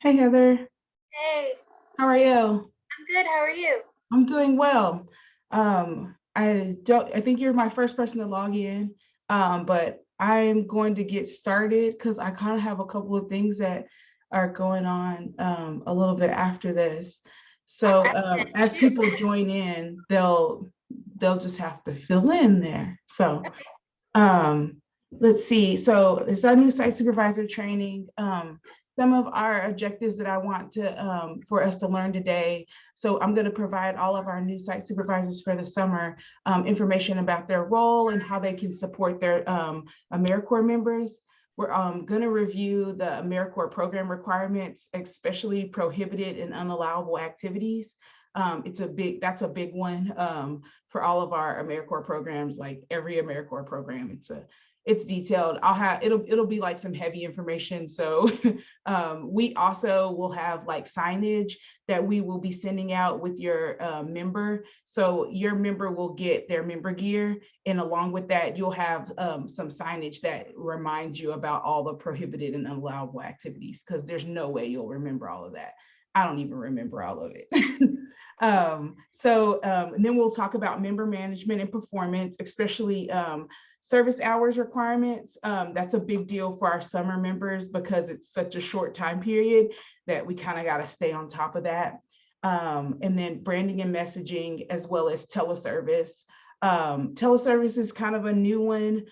Hey Heather, Hey, how are you? I'm good. How are you? I'm doing well. I think you're my first person to log in, but I'm going to get started because I kind of have a couple of things that are going on a little bit after this. So I'm as good people join in, they'll just have to fill in there. So Um, let's see. So it's our new site supervisor training. Some of our objectives that I want to for us to learn today. So I'm going to provide all of our new site supervisors for the summer information about their role and how they can support their AmeriCorps members. We're going to review the AmeriCorps program requirements, especially prohibited and unallowable activities. That's a big one. For all of our AmeriCorps programs, like every AmeriCorps program. It's detailed. It'll be like some heavy information. So we also will have like signage that we will be sending out with your member. So your member will get their member gear, and along with that, you'll have some signage that reminds you about all the prohibited and unallowable activities, because there's no way you'll remember all of that. I don't even remember all of it. And then we'll talk about member management and performance, especially service hours requirements. That's a big deal for our summer members because it's such a short time period that we kind of got to stay on top of that. And then branding and messaging, as well as teleservice. Teleservice is kind of a new one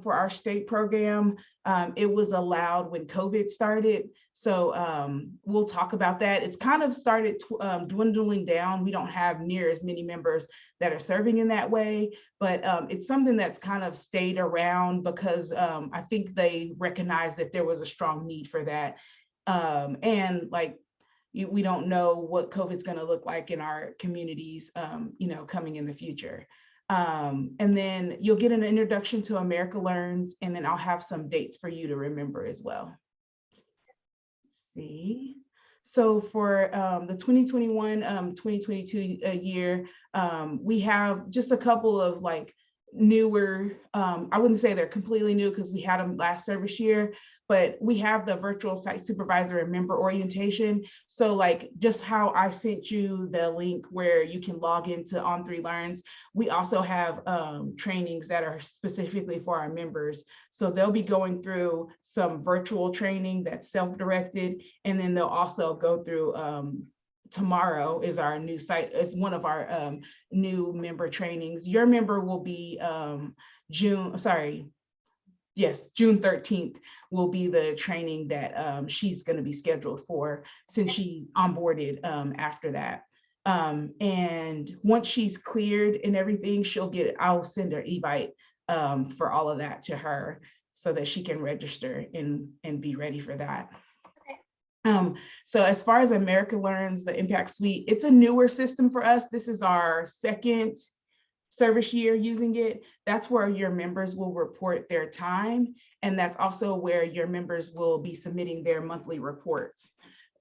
for our state program. It was allowed when COVID started. So we'll talk about that. It's kind of started dwindling down. We don't have near as many members that are serving in that way, but it's something that's kind of stayed around because I think they recognized that there was a strong need for that. And like, we don't know what COVID's going to look like in our communities, coming in the future. And then you'll get an introduction to America Learns, and then I'll have some dates for you to remember as well. Let's see. So for the 2021, 2022 year, we have just a couple of like newer, I wouldn't say they're completely new because we had them last service year, but we have the virtual site supervisor and member orientation. So like just how I sent you the link where you can log into On3Learns, we also have trainings that are specifically for our members. So they'll be going through some virtual training that's self-directed, and then they'll also go through tomorrow is our new site. It's one of our new member trainings. Your member will be June 13th will be the training that she's going to be scheduled for, since she onboarded after that. And once she's cleared and everything, I'll send her Evite for all of that to her so that she can register and be ready for that. So as far as America Learns, the Impact Suite, it's a newer system for us. This is our second service year using it. That's where your members will report their time. And that's also where your members will be submitting their monthly reports.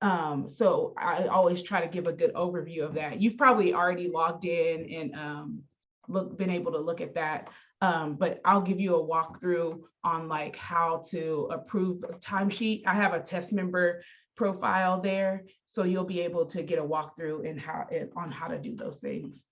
So I always try to give a good overview of that. You've probably already logged in and been able to look at that. But I'll give you a walkthrough on like how to approve a timesheet. I have a test member profile there, so you'll be able to get a walkthrough on how to do those things.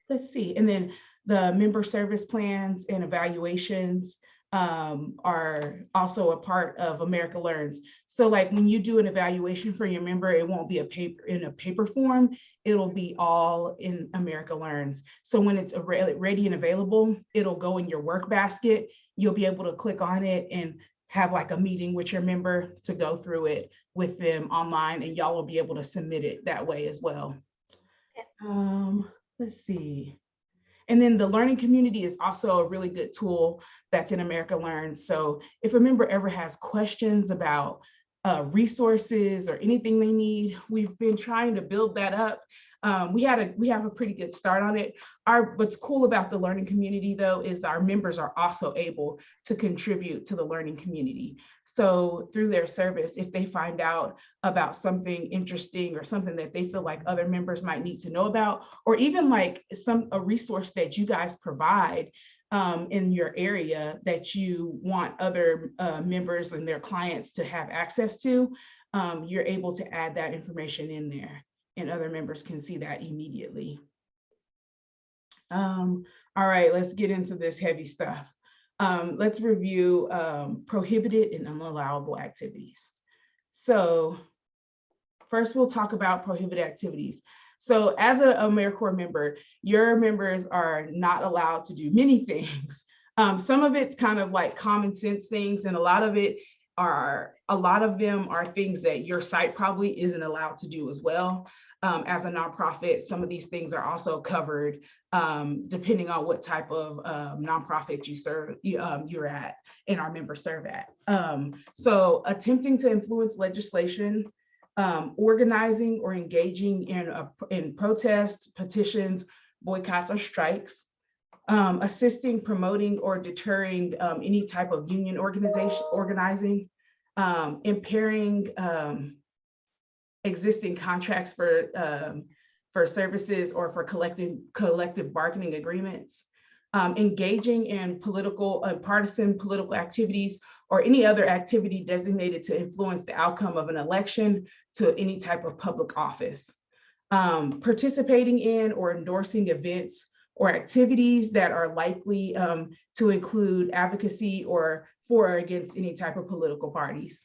Let's see, and then the member service plans and evaluations are also a part of America Learns. So like when you do an evaluation for your member, it won't be in a paper form, it'll be all in America Learns. So when it's ready and available, it'll go in your work basket. You'll be able to click on it and have like a meeting with your member to go through it with them online, and y'all will be able to submit it that way as well. Let's see. And then the learning community is also a really good tool that's in America Learns. So if a member ever has questions about resources or anything they need, we've been trying to build that up. We have a pretty good start on it. What's cool about the learning community though is our members are also able to contribute to the learning community. So through their service, if they find out about something interesting or something that they feel like other members might need to know about, or even like a resource that you guys provide in your area that you want other members and their clients to have access to, you're able to add that information in there and other members can see that immediately. All right, let's get into this heavy stuff. Let's review prohibited and unallowable activities. So first, we'll talk about prohibited activities. So as an AmeriCorps member, your members are not allowed to do many things. Some of it's kind of like common sense things, and a lot of them are things that your site probably isn't allowed to do as well. As a nonprofit, some of these things are also covered depending on what type of nonprofit you're at and our members serve at. So attempting to influence legislation, organizing or engaging in protests, petitions, boycotts, or strikes, assisting, promoting, or deterring any type of union organizing, impairing existing contracts for services or for collective bargaining agreements, engaging in partisan political activities or any other activity designated to influence the outcome of an election to any type of public office, participating in or endorsing events or activities that are likely to include advocacy or for or against any type of political parties,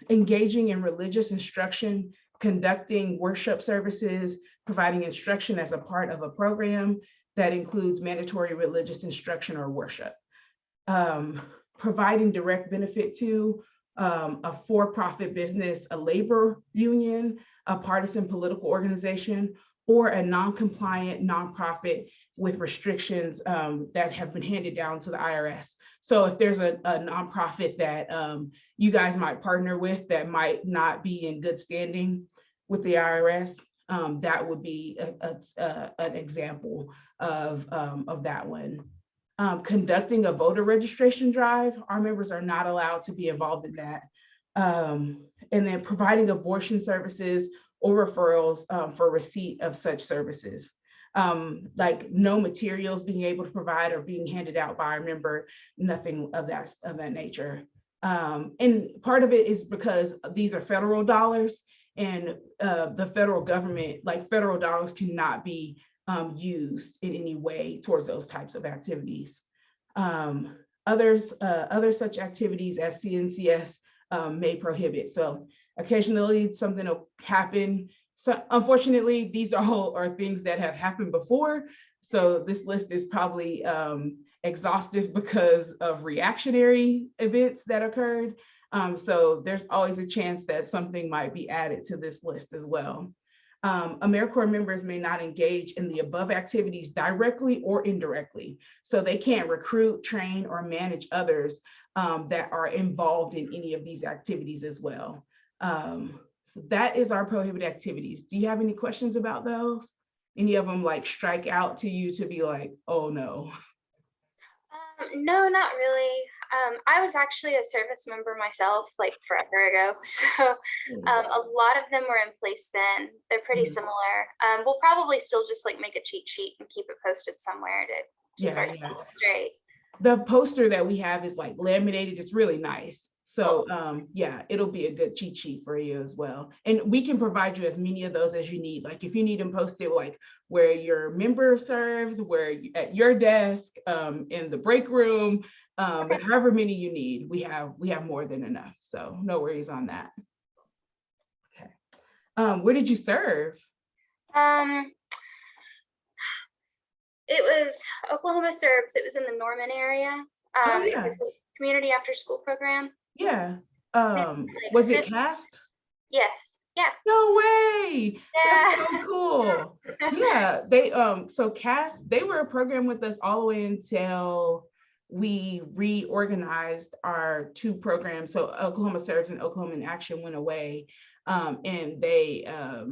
engaging in religious instruction, conducting worship services, providing instruction as a part of a program that includes mandatory religious instruction or worship, providing direct benefit to a for-profit business, a labor union, a partisan political organization, or a non-compliant nonprofit with restrictions that have been handed down to the IRS. So if there's a nonprofit that you guys might partner with that might not be in good standing with the IRS, that would be an example of that one. Conducting a voter registration drive, our members are not allowed to be involved in that. And then providing abortion services or referrals for receipt of such services. Like no materials being able to provide or being handed out by a member, nothing of that nature. And part of it is because these are federal dollars, and the federal government, like federal dollars, cannot be used in any way towards those types of activities. Other such activities as CNCS may prohibit. So occasionally something will happen. So unfortunately, these are things that have happened before. So this list is probably exhaustive because of reactionary events that occurred. So there's always a chance that something might be added to this list as well. AmeriCorps members may not engage in the above activities directly or indirectly. So they can't recruit, train, or manage others that are involved in any of these activities as well. So that is our prohibited activities. Do you have any questions about those? Any of them like strike out to you to be like, oh no? No, not really. I was actually a service member myself, like forever ago. So a lot of them were in place then. They're pretty similar. We'll probably still just like make a cheat sheet and keep it posted somewhere to keep our things straight. The poster that we have is like laminated. It's really nice. So yeah, it'll be a good cheat sheet for you as well. And we can provide you as many of those as you need. Like if you need them posted, like where your member serves, where at your desk, in the break room, however many you need, we have more than enough. So no worries on that. Okay. Where did you serve? It was Oklahoma Serves. It was in the Norman area. It was a community after school program. Yeah. Was it CASP? Yes. Yeah. No way. Yeah. That's so cool. Yeah. They so CASP, they were a program with us all the way until we reorganized our two programs. So Oklahoma Serves and Oklahoma in Action went away. And they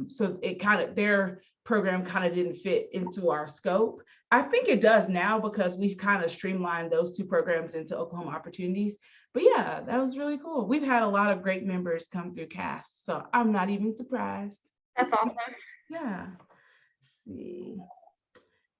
so it kind of, their program kind of didn't fit into our scope. I think it does now because we've kind of streamlined those two programs into Oklahoma Opportunities. But yeah, that was really cool. We've had a lot of great members come through CAST, so I'm not even surprised. That's awesome. Yeah. Let's see.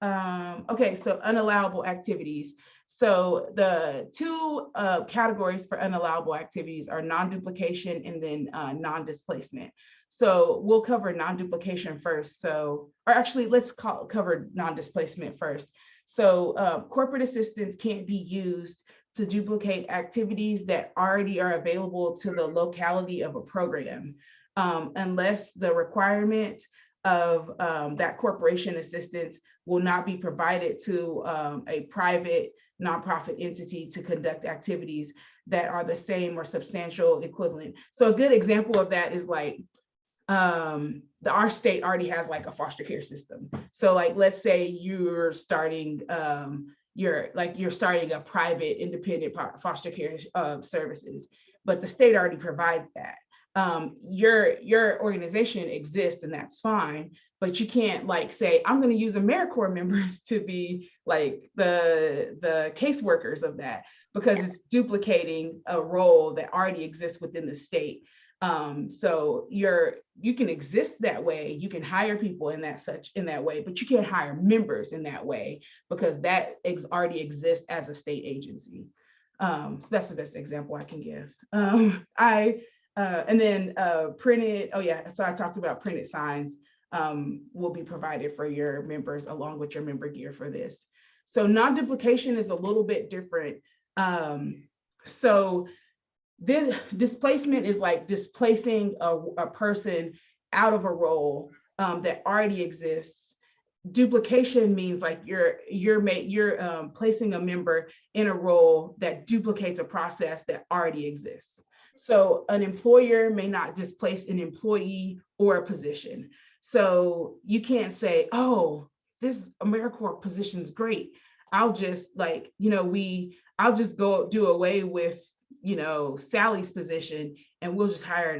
Okay, so unallowable activities. So the two categories for unallowable activities are non-duplication and then non-displacement. So we'll cover non-duplication first. So, or actually let's cover non-displacement first. So corporate assistance can't be used to duplicate activities that already are available to the locality of a program, unless the requirement of that corporation assistance will not be provided to a private nonprofit entity to conduct activities that are the same or substantial equivalent. So a good example of that is like our state already has like a foster care system. So like, let's say you're starting you're starting a private independent foster care services, but the state already provides that. Your organization exists and that's fine, but you can't like say, I'm going to use AmeriCorps members to be like the caseworkers of that, because it's duplicating a role that already exists within the state. So you can exist that way, you can hire people in that way, but you can't hire members in that way because that already exists as a state agency. So that's the best example I can give. And then printed, oh yeah, so I talked about printed signs will be provided for your members along with your member gear for this. So non-duplication is a little bit different. So then displacement is like displacing a person out of a role that already exists. Duplication means like you're placing a member in a role that duplicates a process that already exists. So an employer may not displace an employee or a position. So you can't say, oh, this AmeriCorps position is great. I'll just like, I'll just go do away with Sally's position and we'll just hire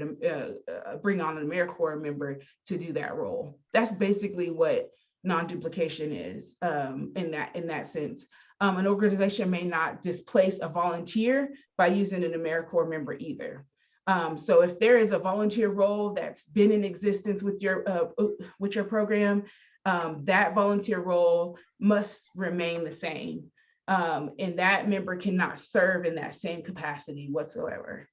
bring on an AmeriCorps member to do that role. That's basically what non-duplication is in that sense. An organization may not displace a volunteer by using an AmeriCorps member either. So if there is a volunteer role that's been in existence with your program, that volunteer role must remain the same. And that member cannot serve in that same capacity whatsoever.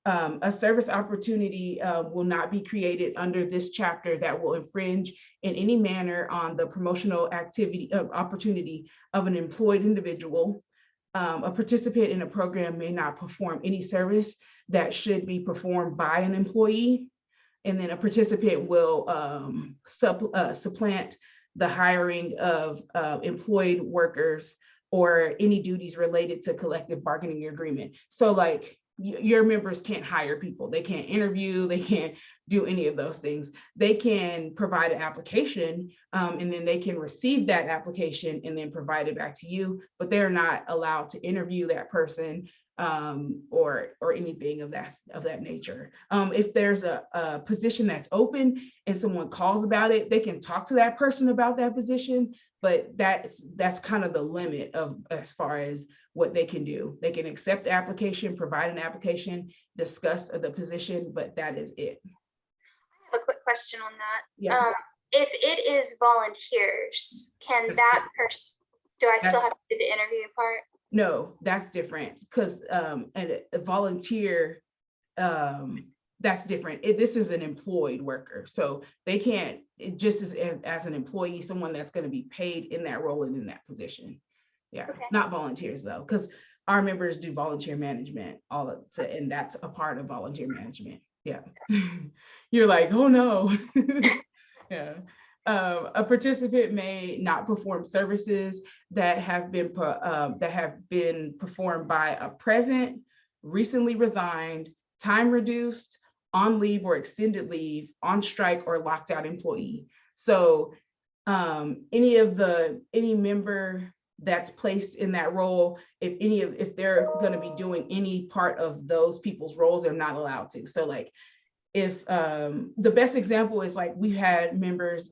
A service opportunity will not be created under this chapter that will infringe in any manner on the promotional opportunity of an employed individual. A participant in a program may not perform any service that should be performed by an employee. And then a participant will supplant the hiring of employed workers or any duties related to collective bargaining agreement. So like your members can't hire people, they can't interview, they can't do any of those things. They can provide an application and then they can receive that application and then provide it back to you, but they're not allowed to interview that person or anything of that nature. If there's a position that's open and someone calls about it, they can talk to that person about that position, but that's kind of the limit of as far as what they can do. They can accept the application, provide an application, discuss the position, but that is it. I have a quick question on that. Yeah. If it is volunteers, can that person, do I still have to do the interview part? No, that's different because and a volunteer, that's different. This is an employed worker, so they can't, just as an employee, someone that's going to be paid in that role and in that position. Yeah, okay. Not volunteers though, because our members do volunteer management, and that's a part of volunteer management. Yeah, you're like, oh no. Yeah. A participant may not perform services that have been performed by a present, recently resigned, time reduced, on leave or extended leave, on strike or locked out employee. So any member that's placed in that role, if they're going to be doing any part of those people's roles, they're not allowed to. So like, if the best example is like we've had members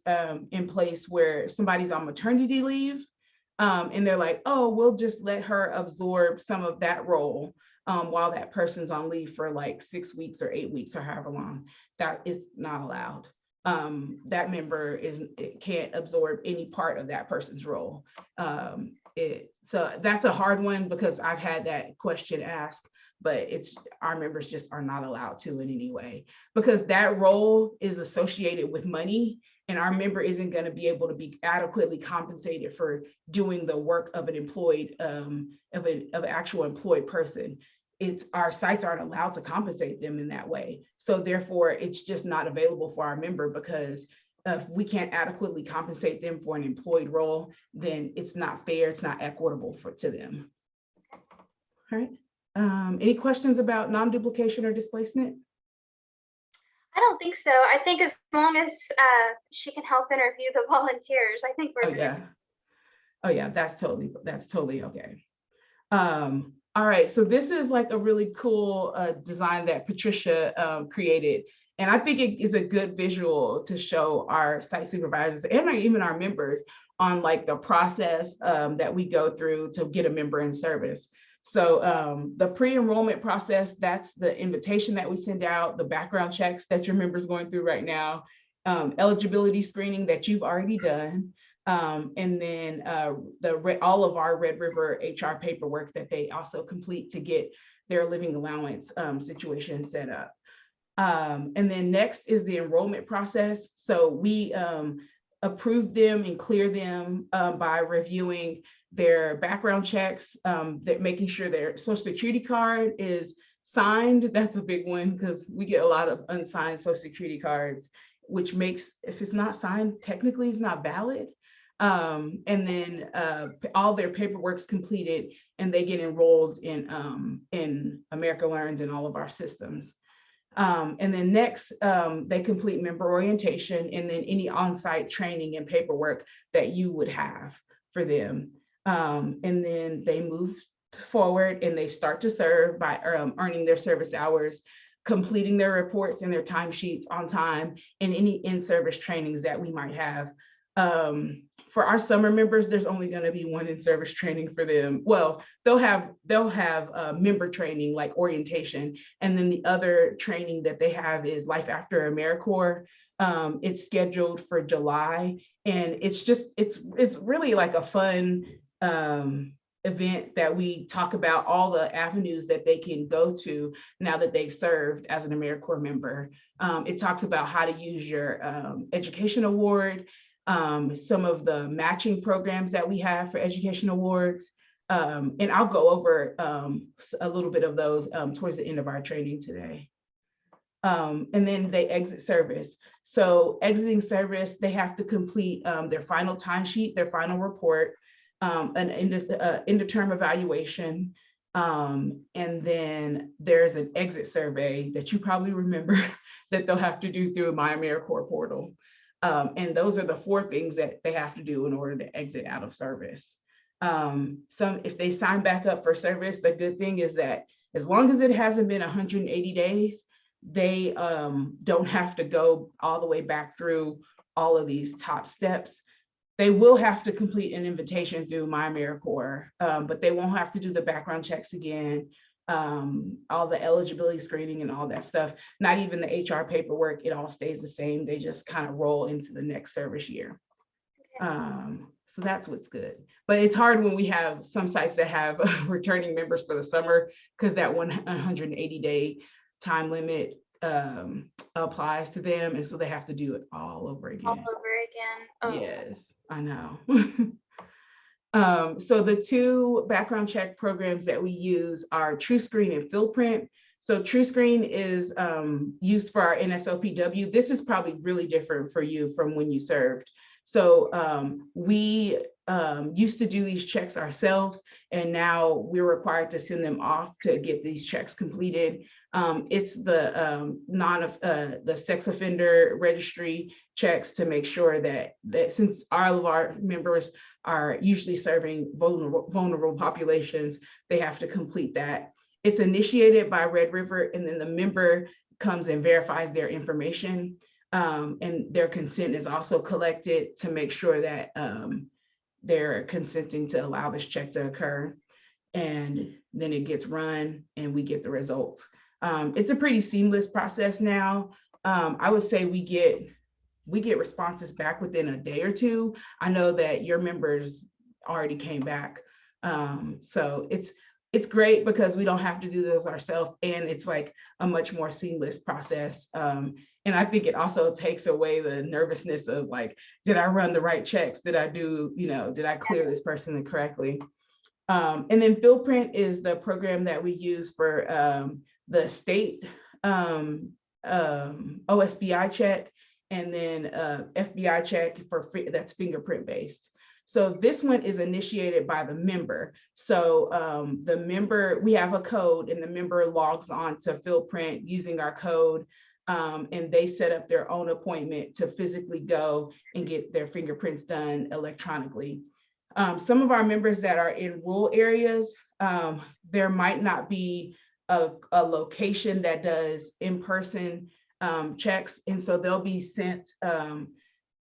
in place where somebody's on maternity leave and they're like, oh, we'll just let her absorb some of that role while that person's on leave for like 6 weeks or 8 weeks or however long. That is not allowed. that member can't absorb any part of that person's role. So that's a hard one because I've had that question asked, but our members just are not allowed to in any way, because that role is associated with money, and our member isn't going to be able to be adequately compensated for doing the work of an employed, of an actual employed person. Our sites aren't allowed to compensate them in that way. So therefore, it's just not available for our member, because if we can't adequately compensate them for an employed role, then it's not fair, it's not equitable to them. All right. Any questions about non-duplication or displacement? I don't think so. I think as long as she can help interview the volunteers, I think we're good. Oh yeah, that's totally okay. All right, so this is like a really cool design that Patricia created. And I think it is a good visual to show our site supervisors and even our members on like the process that we go through to get a member in service. So the pre-enrollment process, that's the invitation that we send out, the background checks that your member's going through right now, eligibility screening that you've already done, and then all of our Red River HR paperwork that they also complete to get their living allowance situation set up. And then next is the enrollment process. So we approve them and clear them by reviewing their background checks, that making sure their social security card is signed. That's a big one because we get a lot of unsigned social security cards, which makes, if it's not signed, technically it's not valid. And then all their paperwork's completed and they get enrolled in America Learns and all of our systems. And then next, they complete member orientation and then any on-site training and paperwork that you would have for them. And then they move forward and they start to serve by earning their service hours, completing their reports and their timesheets on time, and any in-service trainings that we might have. For our summer members, there's only going to be one in-service training for them. Well, they'll have member training like orientation, and then the other training that they have is Life After AmeriCorps. It's scheduled for July, and it's really like a fun event that we talk about all the avenues that they can go to now that they've served as an AmeriCorps member. It talks about how to use your education award, some of the matching programs that we have for education awards. And I'll go over a little bit of those towards the end of our training today. And then they exit service. So exiting service, they have to complete their final timesheet, their final report, an end-of-term evaluation. And then there's an exit survey that you probably remember that they'll have to do through My AmeriCorps portal. And those are the 4 things that they have to do in order to exit out of service. If they sign back up for service, the good thing is that as long as it hasn't been 180 days, they don't have to go all the way back through all of these top steps. They will have to complete an invitation through My AmeriCorps, but they won't have to do the background checks again, all the eligibility screening and all that stuff. Not even the HR paperwork, it all stays the same. They just kind of roll into the next service year. So that's what's good. But it's hard when we have some sites that have returning members for the summer, because that 180-day time limit applies to them, and so they have to do it all over again. All over again. Oh. Yes, I know. So the 2 background check programs that we use are TrueScreen and FieldPrint. So TrueScreen is used for our NSLPW. This is probably really different for you from when you served. So we used to do these checks ourselves, and now we're required to send them off to get these checks completed. It's the sex offender registry checks to make sure that since all of our members are usually serving vulnerable populations, they have to complete that. It's initiated by Red River, and then the member comes and verifies their information, and their consent is also collected to make sure that they're consenting to allow this check to occur. And then it gets run and we get the results. It's a pretty seamless process now. I would say we get we get responses back within a day or two. I know that your members already came back. So it's great because we don't have to do those ourselves, and it's like a much more seamless process. And I think it also takes away the nervousness of like, did I run the right checks? Did I do, did I clear this person correctly? And then FieldPrint is the program that we use for the state OSBI check, and then FBI check that's fingerprint based. So this one is initiated by the member. So the member, we have a code, and the member logs on to FieldPrint using our code, and they set up their own appointment to physically go and get their fingerprints done electronically. Some of our members that are in rural areas, there might not be a location that does in-person checks. And so they'll be sent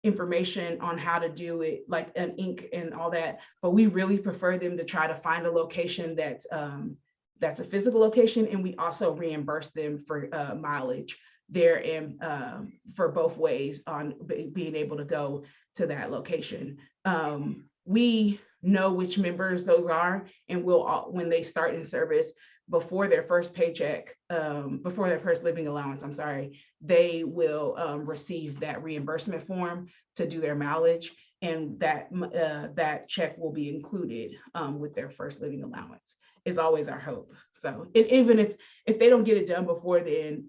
information on how to do it, like an ink and all that. But we really prefer them to try to find a location that's a physical location. And we also reimburse them for mileage there, and for both ways on being able to go to that location. We know which members those are, and when they start in service, before their first paycheck, before their first living allowance, I'm sorry, they will receive that reimbursement form to do their mileage, and that check will be included with their first living allowance, is always our hope. So even if they don't get it done before then,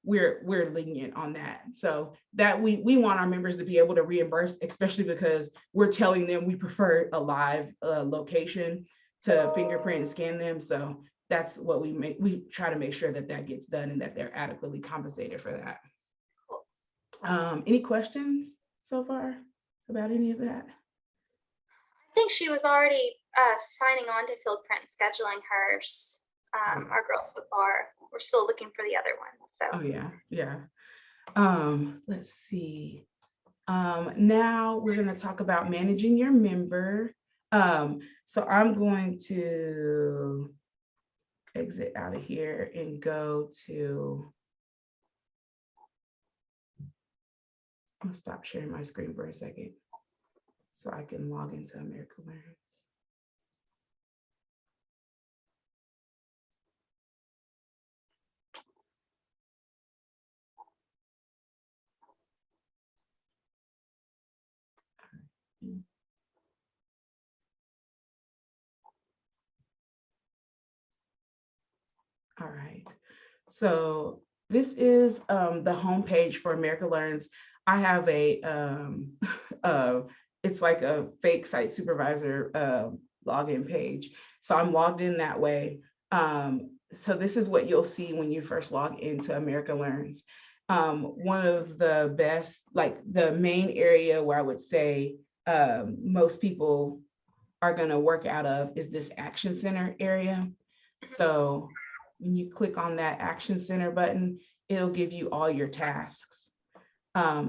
we're lenient on that. So that we want our members to be able to reimburse, especially because we're telling them we prefer a live location to fingerprint and scan them. So that's what we try to make sure that gets done, and that they're adequately compensated for that. Any questions so far about any of that? I think she was already signing on to FieldPrint, scheduling hers. Our girls so far. We're still looking for the other one. So. Oh yeah. Let's see. Now we're going to talk about managing your member. So I'm going to exit out of here and go to. I'm gonna stop sharing my screen for a second so I can log into America Learns. All right, so this is the homepage for America Learns. I have it's like a fake site supervisor login page. So I'm logged in that way. So this is what you'll see when you first log into America Learns. One of the best, like the main area where I would say most people are going to work out of is this Action Center area. So when you click on that Action Center button, it'll give you all your tasks.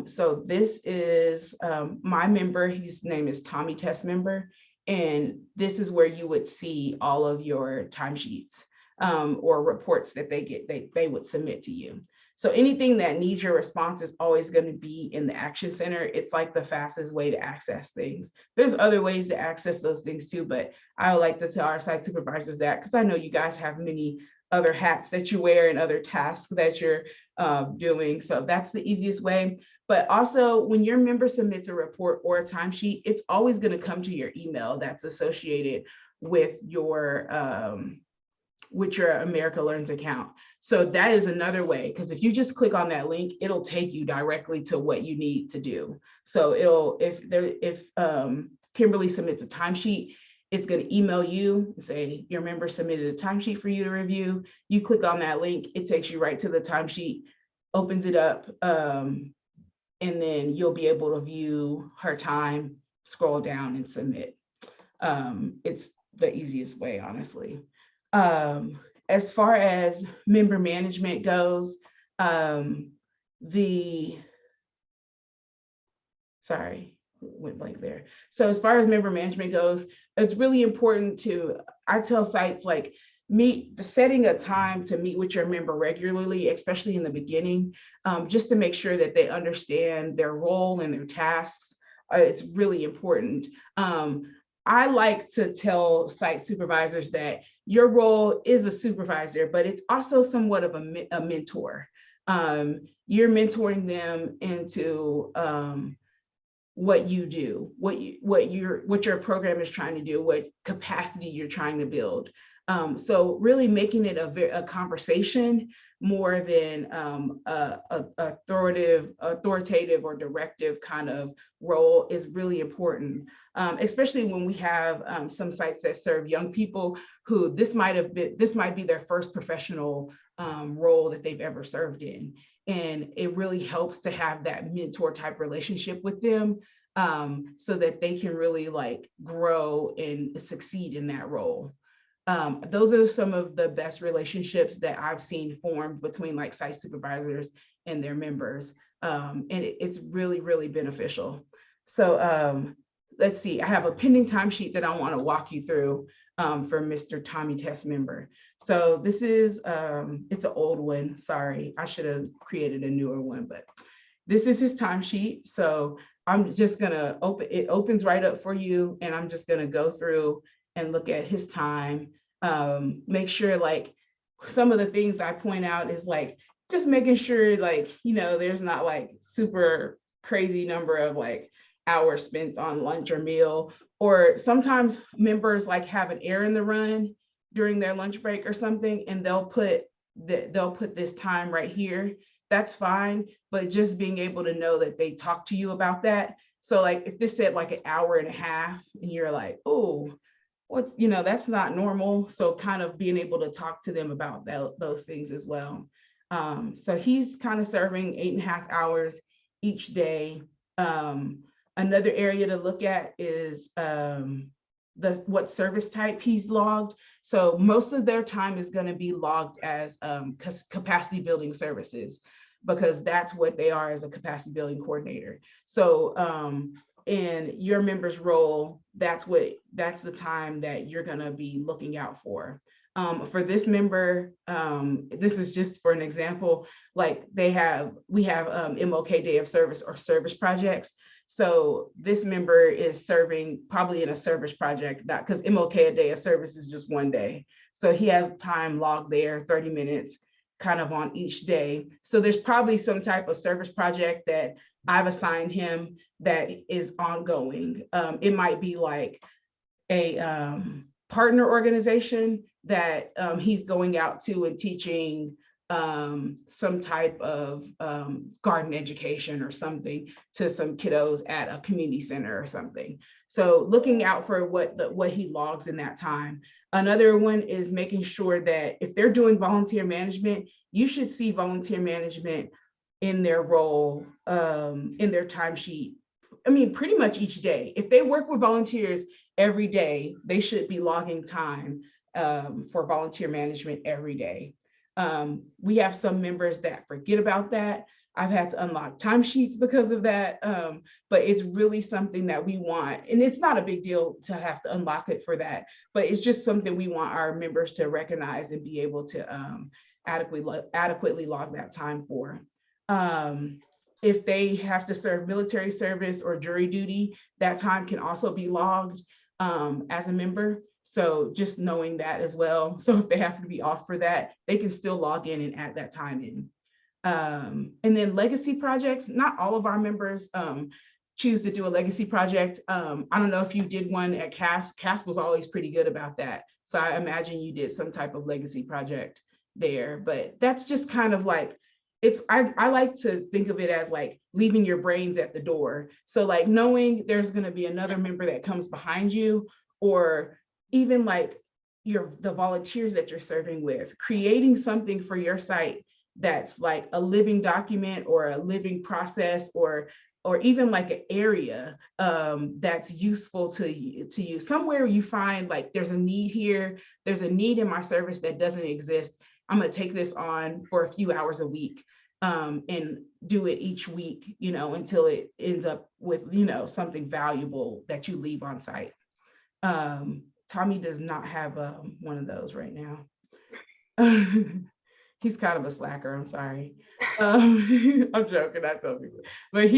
So this is my member, his name is Tommy Test Member, and this is where you would see all of your timesheets or reports that they would submit to you. So anything that needs your response is always going to be in the Action Center. It's like the fastest way to access things. There's other ways to access those things too, but I would like to tell our site supervisors that, because I know you guys have many other hats that you wear and other tasks that you're doing. So that's the easiest way. But also when your member submits a report or a timesheet, it's always going to come to your email that's associated with your America Learns account. So that is another way, because if you just click on that link, it'll take you directly to what you need to do. So if Kimberly submits a timesheet, it's going to email you and say your member submitted a timesheet for you to review. You click on that link, it takes you right to the timesheet, opens it up, and then you'll be able to view her time, scroll down and submit. It's the easiest way, honestly. As far as member management goes, went blank there. So as far as member management goes, it's really important I tell sites, like, setting a time to meet with your member regularly, especially in the beginning, just to make sure that they understand their role and their tasks. It's really important. I like to tell site supervisors that your role is a supervisor, but it's also somewhat of a mentor. You're mentoring them into what you do, what your program is trying to do, what capacity you're trying to build. So really making it a conversation more than a authoritative or directive kind of role is really important, especially when we have some sites that serve young people who this might be their first professional role that they've ever served in. And it really helps to have that mentor type relationship with them, so that they can really like grow and succeed in that role. Those are some of the best relationships that I've seen formed between like site supervisors and their members. And it's really, really beneficial. So let's see, I have a pending timesheet that I want to walk you through for Mr. Tommy Test member. So this is, it's an old one. Sorry, I should have created a newer one, but this is his timesheet. So I'm just gonna it opens right up for you, and I'm just gonna go through and look at his time. Make sure like some of the things I point out is like just making sure like, there's not like super crazy number of like hours spent on lunch or meal, or sometimes members like have an errand to run during their lunch break or something, and they'll put this time right here. That's fine, but just being able to know that they talk to you about that. So like if this said like an hour and a half and you're like, oh, that's not normal. So kind of being able to talk to them about those things as well. So he's kind of serving 8.5 hours each day. Another area to look at is what service type he's logged. So most of their time is going to be logged as capacity building services, because that's what they are as a capacity building coordinator. So in your member's role, that's the time that you're going to be looking out for. For this member, this is just for an example, like we have MOK Day of Service or service projects. So this member is serving probably in a service project, not because MOK Day of Service is just one day. So he has time logged there, 30 minutes kind of on each day. So there's probably some type of service project that I've assigned him that is ongoing. It might be like a partner organization that he's going out to and teaching some type of garden education or something to some kiddos at a community center or something. So looking out for what he logs in that time. Another one is making sure that if they're doing volunteer management, you should see volunteer management in their role, in their timesheet. I mean, pretty much each day. If they work with volunteers every day, they should be logging time for volunteer management every day. We have some members that forget about that. I've had to unlock timesheets because of that, but it's really something that we want. And it's not a big deal to have to unlock it for that, but it's just something we want our members to recognize and be able to adequately log that time for. If they have to serve military service or jury duty, that time can also be logged as a member. So just knowing that as well. So if they have to be off for that, they can still log in and add that time in. And then legacy projects, not all of our members choose to do a legacy project. I don't know if you did one at CASP. CASP was always pretty good about that. So I imagine you did some type of legacy project there, but that's just kind of like, I like to think of it as like leaving your brains at the door. So like knowing there's going to be another member that comes behind you, or even like the volunteers that you're serving with, creating something for your site that's like a living document or a living process, or even like an area that's useful to you. Somewhere you find like there's a need here, there's a need in my service that doesn't exist. I'm going to take this on for a few hours a week and do it each week, until it ends up with, something valuable that you leave on site. Tommy does not have one of those right now. He's kind of a slacker, I'm sorry. I'm joking, I tell people. But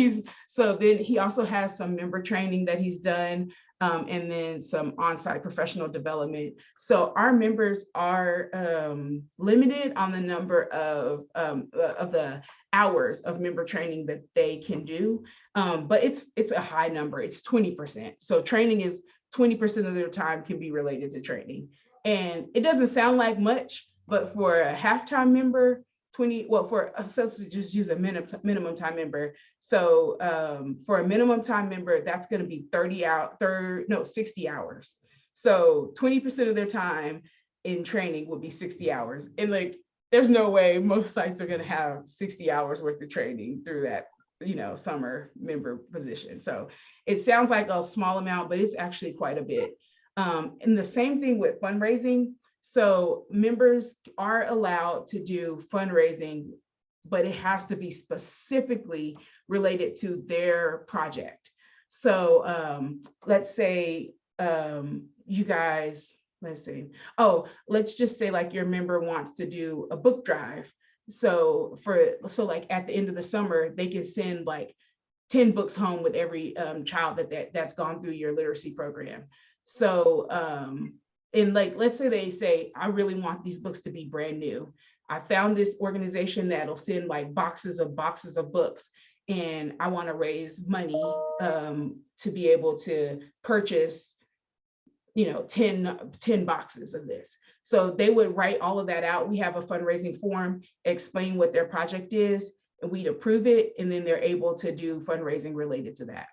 then he also has some member training that he's done, and then some on-site professional development. So our members are limited on the number of the hours of member training that they can do. But it's a high number, it's 20%. So training is 20% of their time can be related to training. And it doesn't sound like much, but for a half-time member, 20, well, so let's just use a minimum time member. So for a minimum time member, that's going to be 60 hours. So 20% of their time in training will be 60 hours. And like, there's no way most sites are going to have 60 hours worth of training through that, summer member position. So it sounds like a small amount, but it's actually quite a bit. And the same thing with fundraising. So members are allowed to do fundraising, but it has to be specifically related to their project. So let's say you guys, let's just say like your member wants to do a book drive. So like at the end of the summer, they can send like 10 books home with every child that's gone through your literacy program. So and like, let's say they say, I really want these books to be brand new. I found this organization that'll send like boxes of books, and I want to raise money to be able to purchase 10 boxes of this. So they would write all of that out. We have a fundraising form, explain what their project is, and we'd approve it, and then they're able to do fundraising related to that.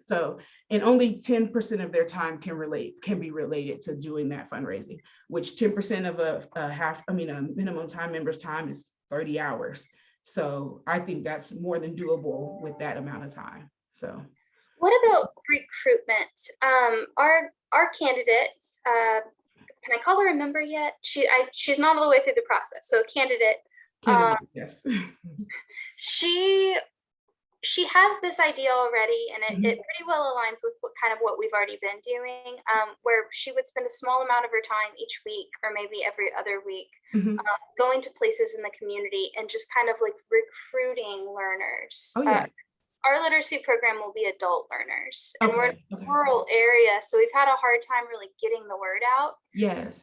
So, and only 10% of their time can be related to doing that fundraising, which 10% of a minimum time member's time is 30 hours. So I think that's more than doable with that amount of time. So what about recruitment? Our candidates, can I call her a member yet? She's not all the way through the process. So candidate, yes. She has this idea already, and it pretty well aligns with what we've already been doing, where she would spend a small amount of her time each week, or maybe every other week, going to places in the community and just kind of like recruiting learners. Oh, yeah. Our literacy program will be adult learners, and we're in a Okay. rural area, so we've had a hard time really getting the word out. Yes.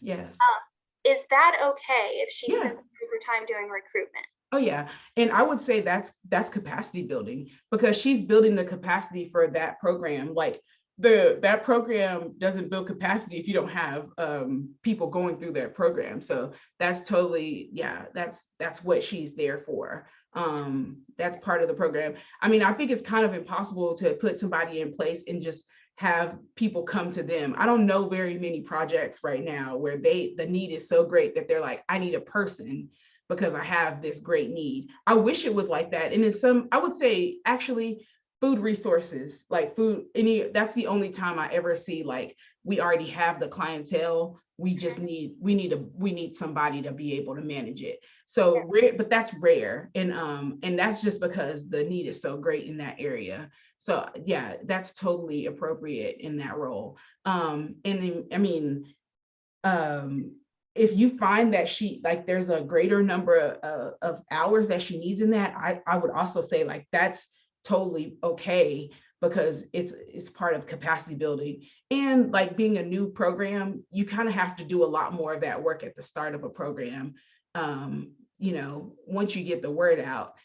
Is that okay if she Yeah. spends her time doing recruitment? Oh, yeah. And I would say that's capacity building, because she's building the capacity for that program. Like that program doesn't build capacity if you don't have people going through that program. So that's totally, yeah, that's what she's there for. That's part of the program. I mean, I think it's kind of impossible to put somebody in place and just have people come to them. I don't know very many projects right now where the need is so great that they're like, I need a person because I have this great need. I wish it was like that. And in I would say actually food resources, like that's the only time I ever see like we already have the clientele. We just need somebody to be able to manage it. So but that's rare. And that's just because the need is so great in that area. So yeah, that's totally appropriate in that role. And then, I mean, if you find that there's a greater number of hours that she needs in that, I would also say like that's totally okay, because it's part of capacity building. And like being a new program, you kind of have to do a lot more of that work at the start of a program. Once you get the word out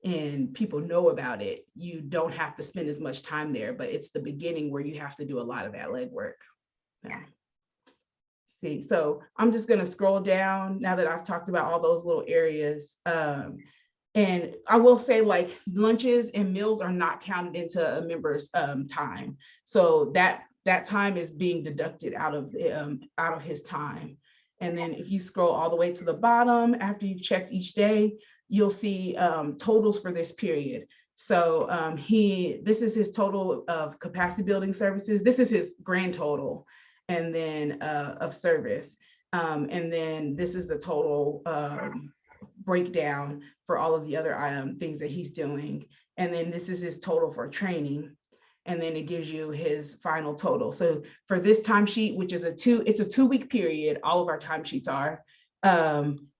and people know about it, you don't have to spend as much time there, but it's the beginning where you have to do a lot of that legwork. Yeah. See, so I'm just going to scroll down now that I've talked about all those little areas. And I will say like lunches and meals are not counted into a member's time. So that time is being deducted out of his time. And then if you scroll all the way to the bottom, after you've checked each day, you'll see totals for this period. So this is his total of capacity building services. This is his grand total, and then of service. And then this is the total breakdown for all of the other things that he's doing. And then this is his total for training. And then it gives you his final total. So for this timesheet, which is it's a 2-week period, all of our timesheets are,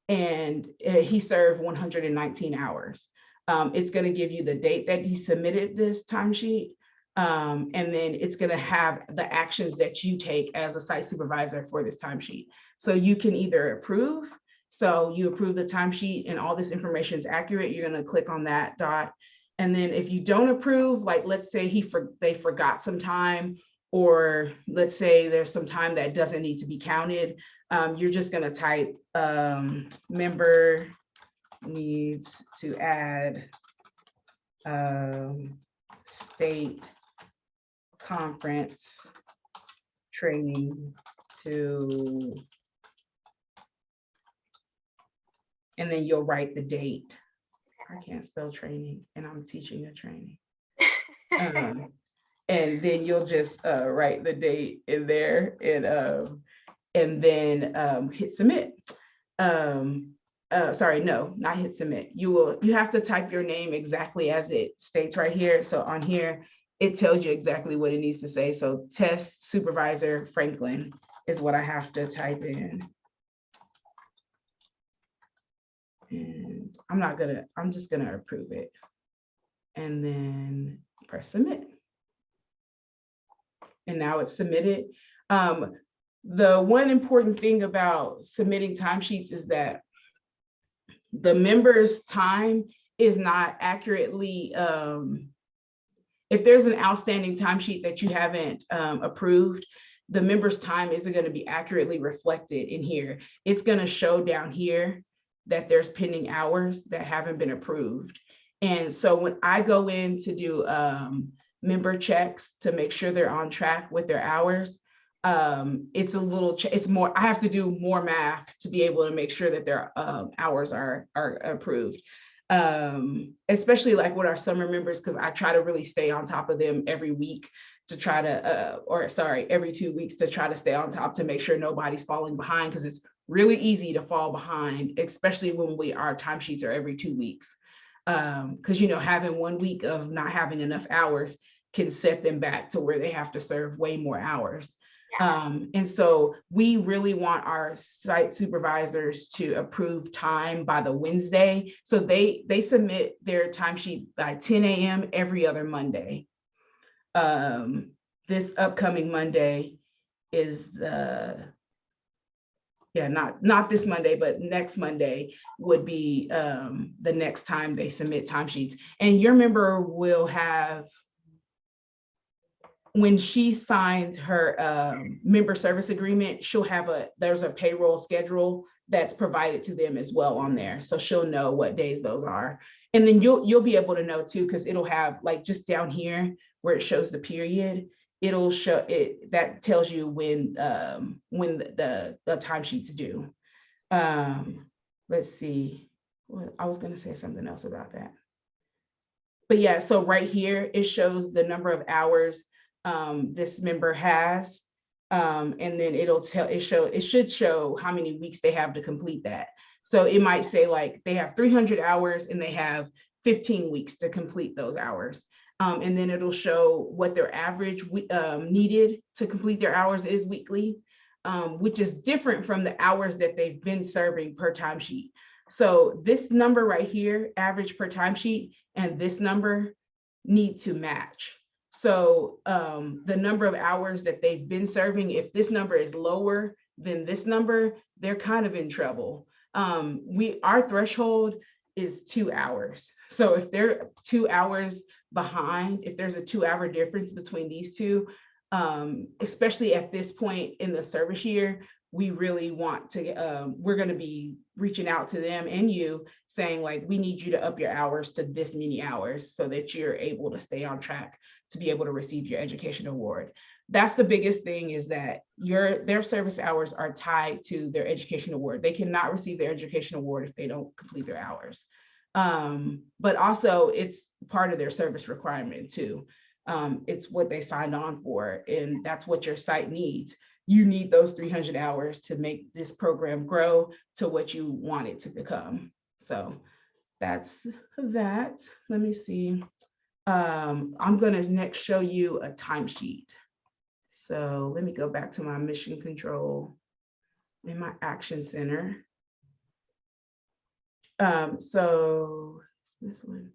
And he served 119 hours. It's going to give you the date that he submitted this timesheet. And then it's going to have the actions that you take as a site supervisor for this timesheet. So you can either approve. So you approve the timesheet and all this information is accurate. You're going to click on that dot. And then if you don't approve, like let's say they forgot some time, or let's say there's some time that doesn't need to be counted, you're just going to type member needs to add state conference training to, and then you'll write the date. I can't spell training and I'm teaching a training. And then you'll just write the date in there and then hit submit. Sorry, no, not hit submit. You have to type your name exactly as it states right here. So on here, it tells you exactly what it needs to say. So test supervisor Franklin is what I have to type in. And I'm just gonna approve it. And then press submit. And now it's submitted. The one important thing about submitting timesheets is that the member's time is not accurately, if there's an outstanding timesheet that you haven't approved, the member's time isn't going to be accurately reflected in here. It's going to show down here that there's pending hours that haven't been approved. And so when I go in to do member checks to make sure they're on track with their hours, it's more, I have to do more math to be able to make sure that their hours are approved. Especially like with our summer members, because I try to really stay on top of them every week to try to, every 2 weeks to try to stay on top to make sure nobody's falling behind, because it's really easy to fall behind, especially when our timesheets are every 2 weeks. Because, having 1 week of not having enough hours can set them back to where they have to serve way more hours. And so we really want our site supervisors to approve time by the Wednesday. So they submit their timesheet by 10 a.m. every other Monday. This upcoming Monday is not this Monday, but next Monday would be the next time they submit timesheets. And your member will have, when she signs her member service agreement, there's a payroll schedule that's provided to them as well on there. So she'll know what days those are. And then you'll be able to know too, because it'll have like just down here where it shows the period, it'll show it, that tells you when the timesheet's due. Let's see, I was gonna say something else about that. But yeah, so right here, it shows the number of hours this member has, and then it should show how many weeks they have to complete that. So it might say like they have 300 hours and they have 15 weeks to complete those hours. And then it'll show what their average needed to complete their hours is weekly, which is different from the hours that they've been serving per timesheet. So this number right here, average per timesheet, and this number need to match. So the number of hours that they've been serving, if this number is lower than this number, they're kind of in trouble. Our threshold is 2 hours. So if they're 2 hours behind, if there's a 2-hour difference between these two, especially at this point in the service year, we really want to, we're going to be reaching out to them and you saying like, we need you to up your hours to this many hours so that you're able to stay on track to be able to receive your education award. That's the biggest thing, is that their service hours are tied to their education award. They cannot receive their education award if they don't complete their hours. But also it's part of their service requirement too. It's what they signed on for, and that's what your site needs. You need those 300 hours to make this program grow to what you want it to become. So that's that. Let me see. I'm going to next show you a timesheet. So let me go back to my mission control in my action center. So this one,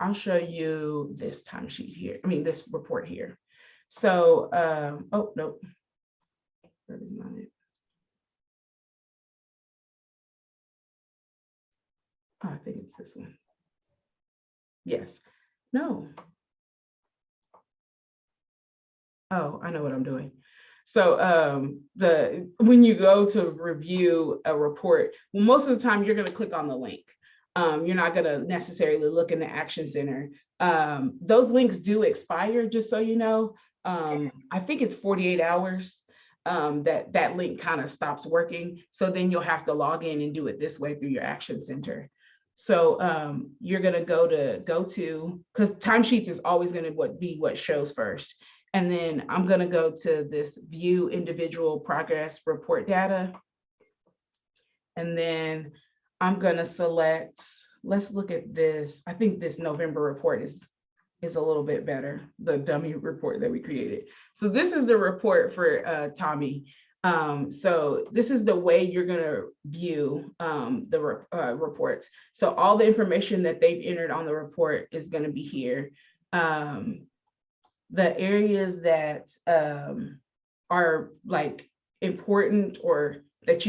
I'll show you this timesheet here. I mean, this report here. So, oh, no, that is not it. Oh, I think it's this one. Yes, no. Oh, I know what I'm doing. So when you go to review a report, well, most of the time you're going to click on the link. You're not going to necessarily look in the Action Center. Those links do expire, just so you know. I think it's 48 hours that link kind of stops working. So then you'll have to log in and do it this way through your Action Center. So you're going to go to, because timesheets is always going to be what shows first. And then I'm going to go to this view individual progress report data. And then I'm going to select, let's look at this. I think this November report is a little bit better, the dummy report that we created. So this is the report for Tommy. So this is the way you're going to view the reports. So all the information that they've entered on the report is going to be here. The areas that are like important, or that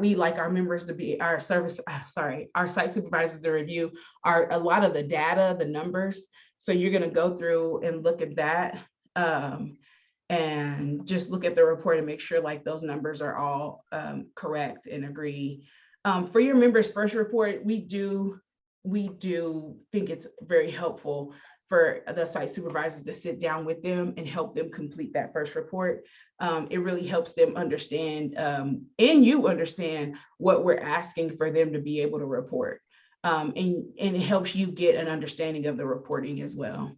we like our members to be, our site supervisors to review, are a lot of the data, the numbers. So you're going to go through and look at that and just look at the report and make sure like those numbers are all correct and agree. For your members' first report, we do think it's very helpful for the site supervisors to sit down with them and help them complete that first report. It really helps them understand, and you understand what we're asking for them to be able to report. And it helps you get an understanding of the reporting as well.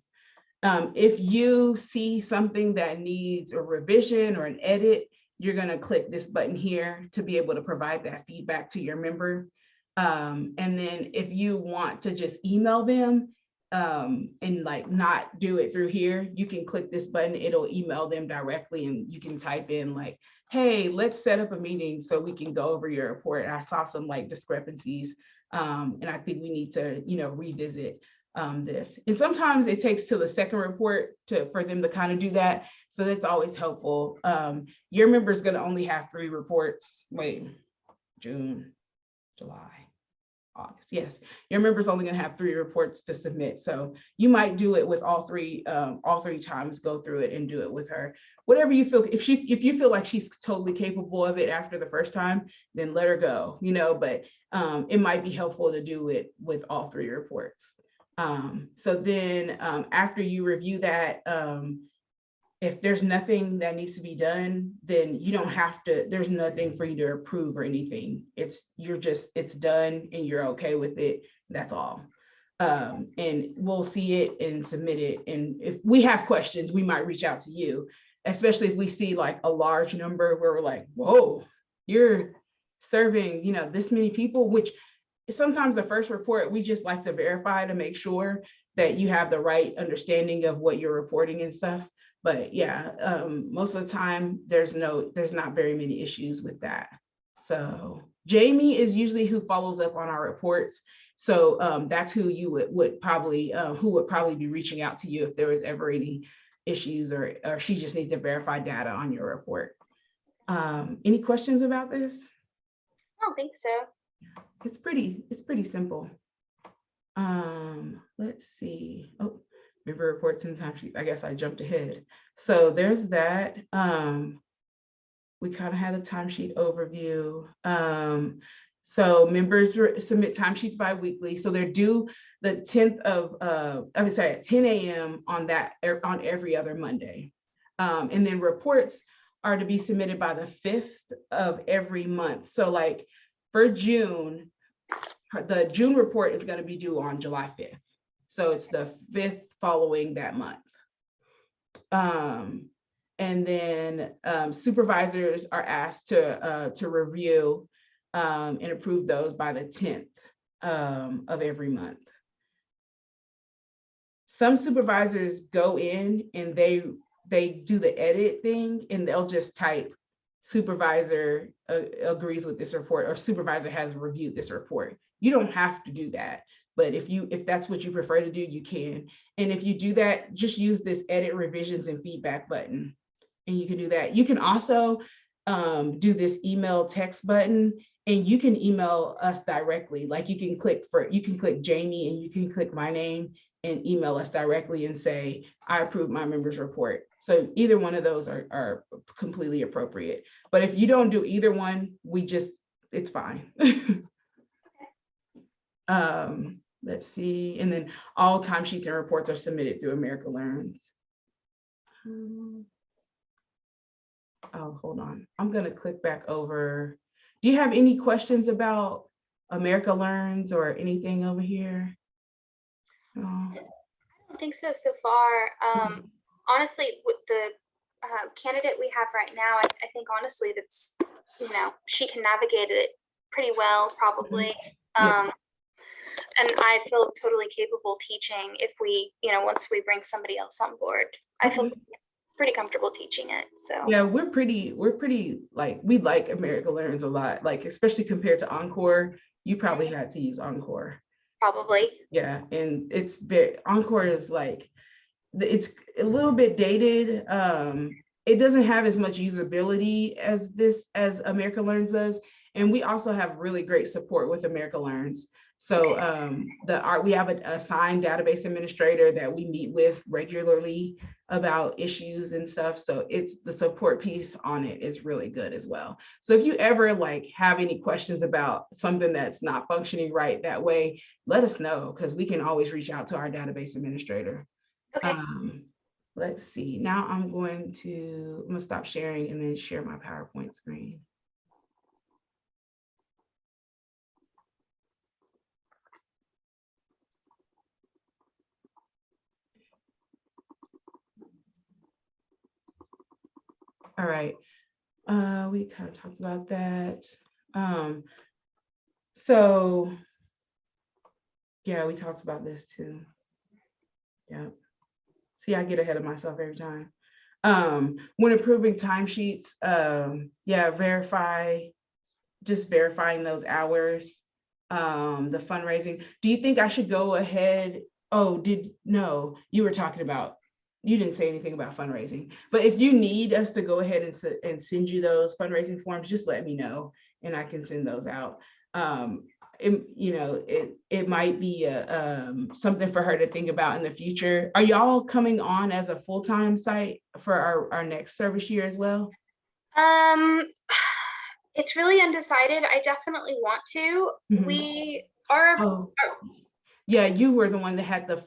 If you see something that needs a revision or an edit, you're going to click this button here to be able to provide that feedback to your member. And then if you want to just email them, and like not do it through here, you can click this button, it'll email them directly, and you can type in like, hey, let's set up a meeting so we can go over your report. I saw some like discrepancies, and I think we need to, revisit this. And sometimes it takes till the second report for them to kind of do that. So that's always helpful. Your member is going to only have 3 reports. June, July, August. Yes, your member's only going to have 3 reports to submit. So you might do it with all three times, go through it and do it with her. Whatever you feel, if you feel like she's totally capable of it after the first time, then let her go, but it might be helpful to do it with all 3 reports. So then after you review that, if there's nothing that needs to be done, then you don't have to, there's nothing for you to approve or anything. It's done and you're okay with it. That's all. And we'll see it and submit it. And if we have questions, we might reach out to you, especially if we see like a large number where we're like, whoa, you're serving, this many people, which sometimes the first report, we just like to verify to make sure that you have the right understanding of what you're reporting and stuff. But yeah, most of the time there's not very many issues with that. So Jamie is usually who follows up on our reports. So that's who you would probably be reaching out to you if there was ever any issues, or she just needs to verify data on your report. Any questions about this? I don't think so. It's pretty simple. Let's see. Oh, member reports and timesheet. I guess I jumped ahead. So there's that. We kind of had a timesheet overview. So members submit timesheets bi-weekly. So they're due the 10th of, at 10 a.m. on every other Monday. And then reports are to be submitted by the 5th of every month. So like for June, the June report is going to be due on July 5th. So it's the 5th following that month. And then supervisors are asked to review and approve those by the 10th of every month. Some supervisors go in and they do the edit thing, and they'll just type supervisor agrees with this report, or supervisor has reviewed this report. You don't have to do that. But if that's what you prefer to do, you can. And if you do that, just use this edit revisions and feedback button. And you can do that. You can also do this email text button, and you can email us directly. Like you can click Jamie, and you can click my name and email us directly and say, I approve my member's report. So either one of those are completely appropriate. But if you don't do either one, it's fine. Let's see. And then all timesheets and reports are submitted through America Learns. Oh, hold on. I'm going to click back over. Do you have any questions about America Learns or anything over here? I don't think so far. Honestly, with the candidate we have right now, I think honestly that's, she can navigate it pretty well, probably. Yeah. And I feel totally capable teaching if we, once we bring somebody else on board. I feel pretty comfortable teaching it. So yeah, we're pretty we like America Learns a lot, like especially compared to Encore. You probably had to use Encore. Probably. Yeah, and Encore is like, it's a little bit dated. It doesn't have as much usability as America Learns does. And we also have really great support with America Learns. So we have an assigned database administrator that we meet with regularly about issues and stuff. So the support piece on it is really good as well. So if you ever have any questions about something that's not functioning right that way, let us know, because we can always reach out to our database administrator. Okay. Let's see. Now I'm going to stop sharing and then share my PowerPoint screen. All right. We kind of talked about that. So yeah, we talked about this too. Yeah. See, I get ahead of myself every time. When approving timesheets, verifying those hours, the fundraising. Do you think I should go ahead? Oh, no, you were talking about, you didn't say anything about fundraising, but if you need us to go ahead and send you those fundraising forms, just let me know and I can send those out. It might be something for her to think about in the future. Are y'all coming on as a full-time site for our next service year as well? It's really undecided. I definitely want to. We are. Yeah, you were the one that had the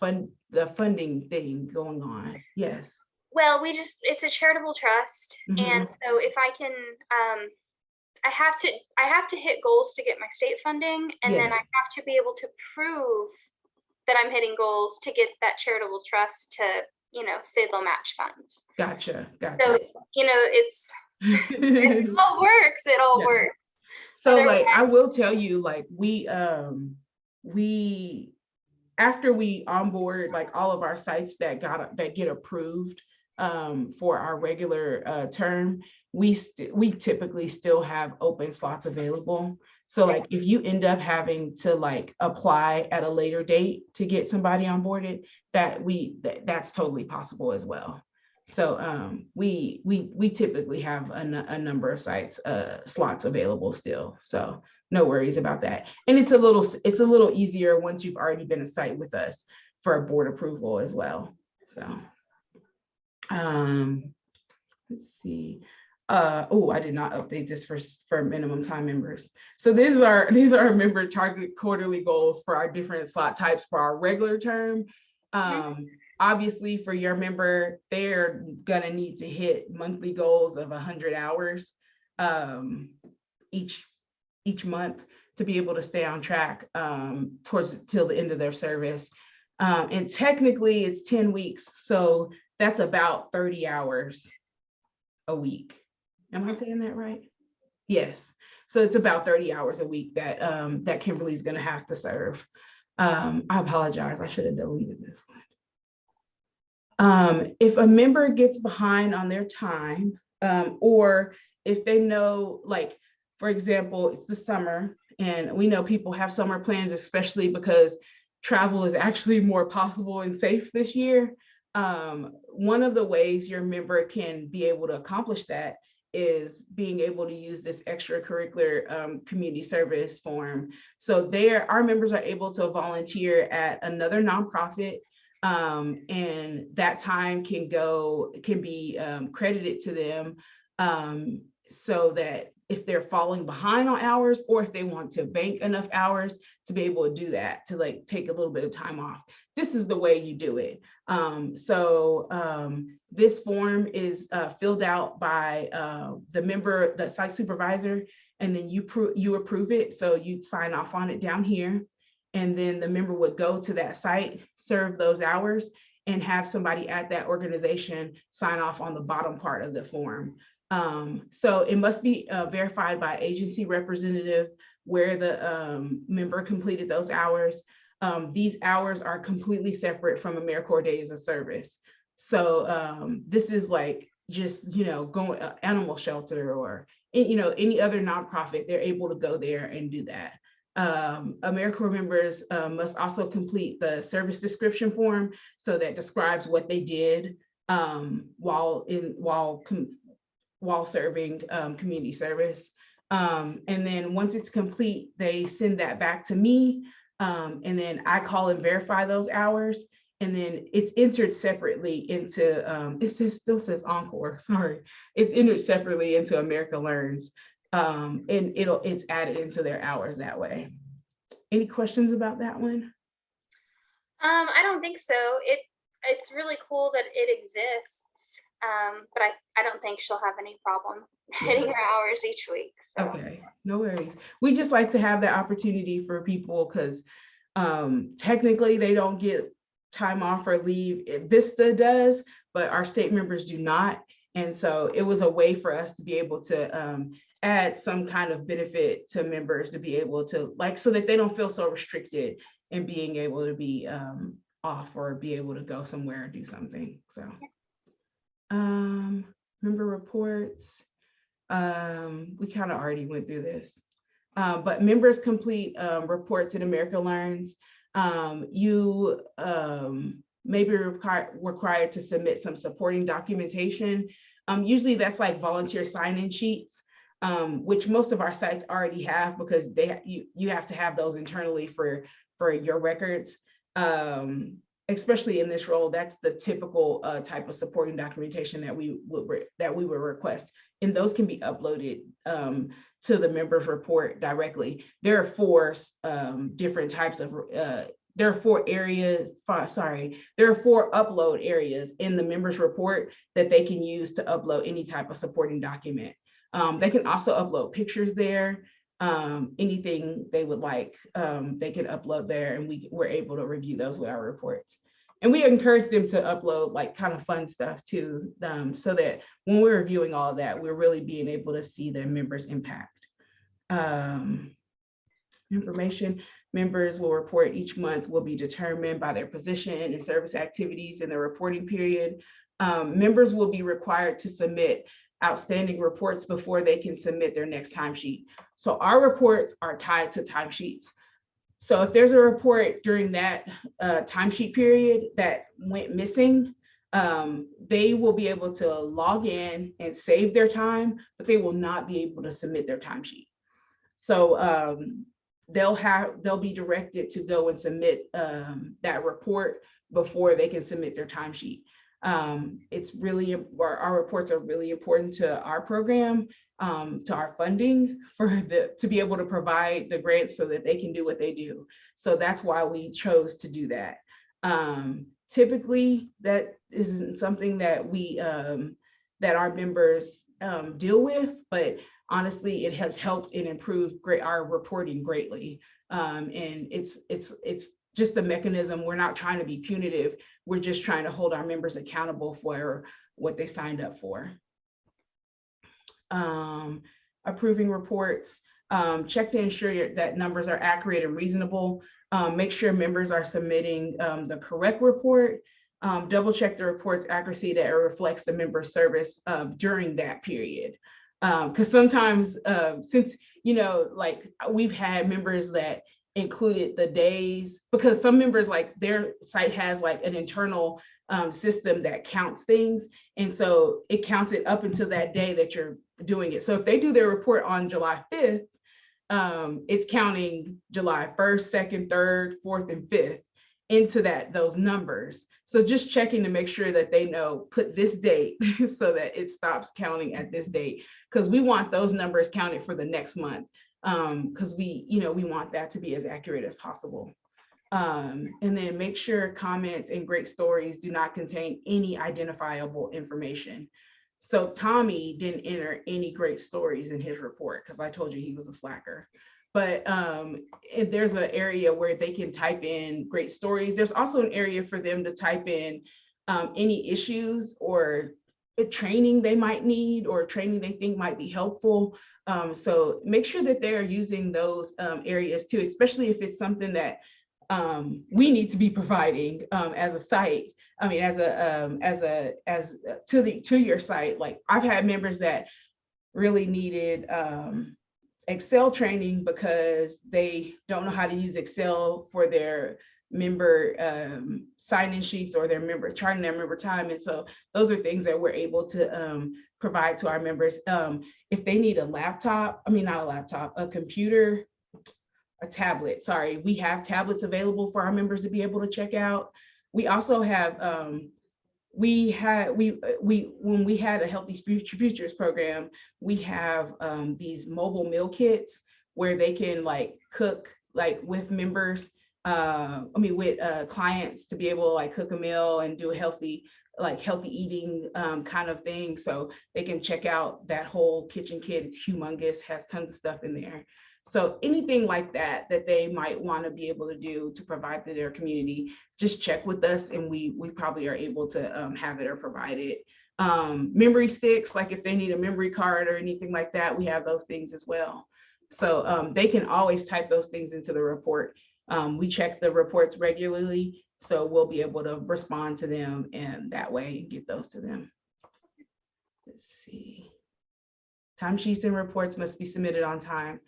funding thing going on. Yes. Well, it's a charitable trust, and so if I can, I have to hit goals to get my state funding, and then I have to be able to prove that I'm hitting goals to get that charitable trust to, say they'll match funds. Gotcha. So, it all works. It all works. So I will tell you, we after we onboard all of our sites that get approved for our regular term, we typically still have open slots available. So if you end up having to apply at a later date to get somebody onboarded, that's totally possible as well. So we typically have a number of slots available still. So no worries about that. And it's a little easier once you've already been a site with us for a board approval as well. So let's see. I did not update this for minimum time members. So these are our member target quarterly goals for our different slot types for our regular term. Obviously, for your member, they're gonna need to hit monthly goals of 100 hours each month to be able to stay on track till the end of their service. And technically, it's 10 weeks, so that's about 30 hours a week. Am I saying that right? Yes. So it's about 30 hours a week that Kimberly's gonna have to serve. I apologize. I should have deleted this one. If a member gets behind on their time, or if they know, like, for example, it's the summer and we know people have summer plans, especially because travel is actually more possible and safe this year. One of the ways your member can be able to accomplish that is being able to use this extracurricular community service form. So there, our members are able to volunteer at another nonprofit, and that time can be credited to them, so that if they're falling behind on hours, or if they want to bank enough hours to be able to do that, to like take a little bit of time off, this is the way you do it. This form is filled out by the member, the site supervisor, and then you approve it. So you'd sign off on it down here, and then the member would go to that site, serve those hours, and have somebody at that organization sign off on the bottom part of the form. So it must be verified by agency representative where the member completed those hours. These hours are completely separate from AmeriCorps Days of Service. So this is like just, going animal shelter or, any other nonprofit, they're able to go there and do that. AmeriCorps members must also complete the service description form, so that describes what they did while serving community service. And then once it's complete, they send that back to me, and then I call and verify those hours. And then it's entered separately into, still says Encore, sorry. It's entered separately into America Learns, and it's added into their hours that way. Any questions about that one? I don't think so. It's really cool that it exists. But I don't think she'll have any problem hitting her hours each week. So. Okay, no worries. We just like to have that opportunity for people, because technically they don't get time off or leave. Vista does, but our state members do not. And so it was a way for us to be able to add some kind of benefit to members, to be able to, like, so that they don't feel so restricted in being able to be off or be able to go somewhere and do something. So member reports, we kind of already went through this, but members complete reports in America Learns. You may be required to submit some supporting documentation. Usually that's like volunteer sign-in sheets, which most of our sites already have, because you have to have those internally for your records. Especially in this role, that's the typical type of supporting documentation that we would request, and those can be uploaded to the members report directly. There are four different types of there are four upload areas in the members report that they can use to upload any type of supporting document. They can also upload pictures there. Anything they would like, they can upload there, and we're able to review those with our reports. And we encourage them to upload like kind of fun stuff too, so that when we're reviewing all of that, we're really being able to see the members' impact. Information members will report each month will be determined by their position and service activities in the reporting period. Members will be required to submit outstanding reports before they can submit their next timesheet. So our reports are tied to timesheets. So if there's a report during that timesheet period that went missing, they will be able to log in and save their time, but they will not be able to submit their timesheet. So they'll be directed to go and submit that report before they can submit their timesheet. It's really, our reports are really important to our program, to our funding to be able to provide the grants so that they can do what they do. So that's why we chose to do that. Typically, that isn't something that that our members deal with, but honestly, it has helped and improved our reporting greatly. And it's just the mechanism. We're not trying to be punitive. We're just trying to hold our members accountable for what they signed up for. Approving reports, check to ensure that numbers are accurate and reasonable. Make sure members are submitting the correct report. Double check the report's accuracy that it reflects the member's service during that period. Because sometimes since, like we've had members that included the days, because some members, like their site has like an internal system that counts things. And so it counts it up until that day that you're doing it. So if they do their report on July 5th, it's counting July 1st, 2nd, 3rd, 4th, and 5th into those numbers. So just checking to make sure that they know, put this date so that it stops counting at this date, because we want those numbers counted for the next month, because we want that to be as accurate as possible. And then make sure comments and great stories do not contain any identifiable information. So Tommy didn't enter any great stories in his report because I told you he was a slacker. But if there's an area where they can type in great stories, there's also an area for them to type in any issues or training they might need or training they think might be helpful. So make sure that they're using those areas too, especially if it's something that we need to be providing as a site. I mean, to your site. Like I've had members that really needed Excel training because they don't know how to use Excel for their member sign-in sheets or charting their member time. And so those are things that we're able to provide to our members. If they need a computer, a tablet, sorry, we have tablets available for our members to be able to check out. We also have, when we had a Healthy Futures program, we have these mobile meal kits where they can like cook like with members, with clients to be able to like cook a meal and do a healthy eating kind of thing. So they can check out that whole kitchen kit. It's humongous, has tons of stuff in there. So anything like that they might want to be able to do to provide to their community, just check with us and we probably are able to have it or provide it. Memory sticks, like if they need a memory card or anything like that, we have those things as well. So they can always type those things into the report. We check the reports regularly, so we'll be able to respond to them and that way and get those to them. Let's see. Timesheets and reports must be submitted on time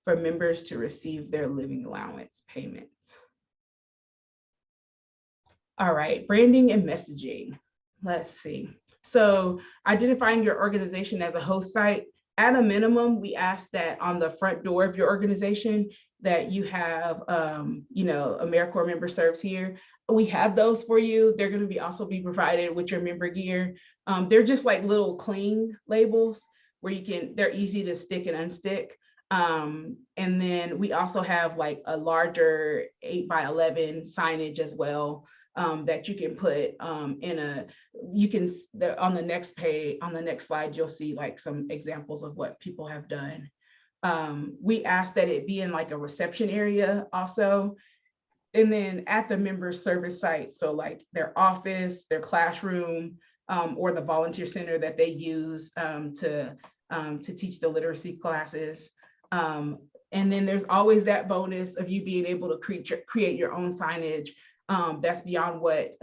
for members to receive their living allowance payments. All right, branding and messaging. Let's see. So identifying your organization as a host site, at a minimum, we ask that on the front door of your organization that you have, AmeriCorps member serves here. We have those for you. They're going to also be provided with your member gear. They're just like little cling labels where they're easy to stick and unstick. And then we also have like a larger 8x11 signage as well, that you can put on the next page, on the next slide, you'll see like some examples of what people have done. We ask that it be in like a reception area also. And then at the member service site, so like their office, their classroom, or the volunteer center that they use to teach the literacy classes. And then there's always that bonus of you being able to create your own signage that's beyond what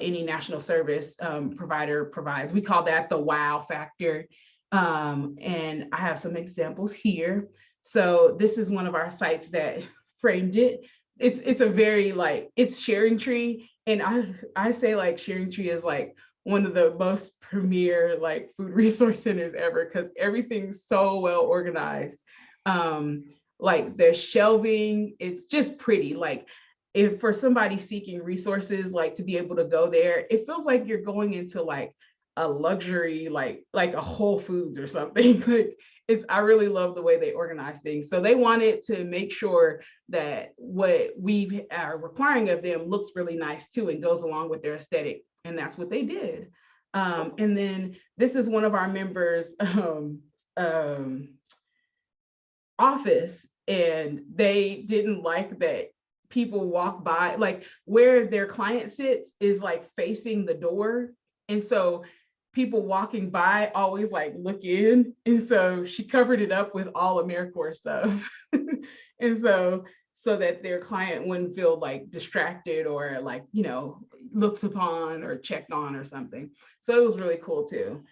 any national service provider provides. We call that the wow factor. And I have some examples here. So this is one of our sites that framed it. It's a very it's Sharing Tree. And I say like Sharing Tree is like one of the most premier like food resource centers ever because everything's so well organized. Like the shelving, it's just pretty. Like if for somebody seeking resources, like to be able to go there, it feels like you're going into like a luxury, like a Whole Foods or something. Like I really love the way they organize things. So they wanted to make sure that what we are requiring of them looks really nice too and goes along with their aesthetic. And that's what they did. And then this is one of our members' office, and they didn't like that people walk by, like where their client sits is like facing the door. And so people walking by always like look in. And so she covered it up with all AmeriCorps stuff. And so that their client wouldn't feel like distracted or like, looked upon or checked on or something. So it was really cool too.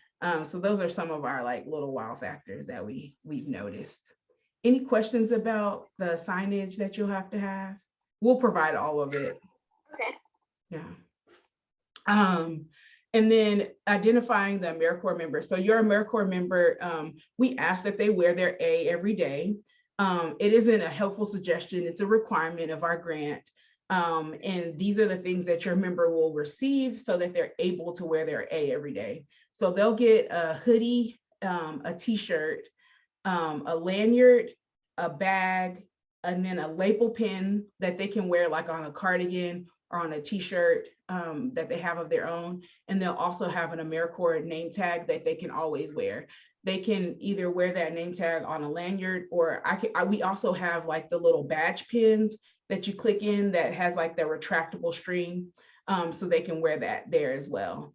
So those are some of our like little wow factors that we've noticed. Any questions about the signage that you'll have to have? We'll provide all of it. Okay. Yeah. And then identifying the AmeriCorps member. So your AmeriCorps member, we ask that they wear their A every day. It isn't a helpful suggestion, it's a requirement of our grant. And these are the things that your member will receive so that they're able to wear their A every day. So they'll get a hoodie, a t-shirt, a lanyard, a bag, and then a lapel pin that they can wear like on a cardigan or on a t-shirt that they have of their own. And they'll also have an AmeriCorps name tag that they can always wear. They can either wear that name tag on a lanyard, or we also have like the little badge pins that you click in that has like the retractable string, so they can wear that there as well.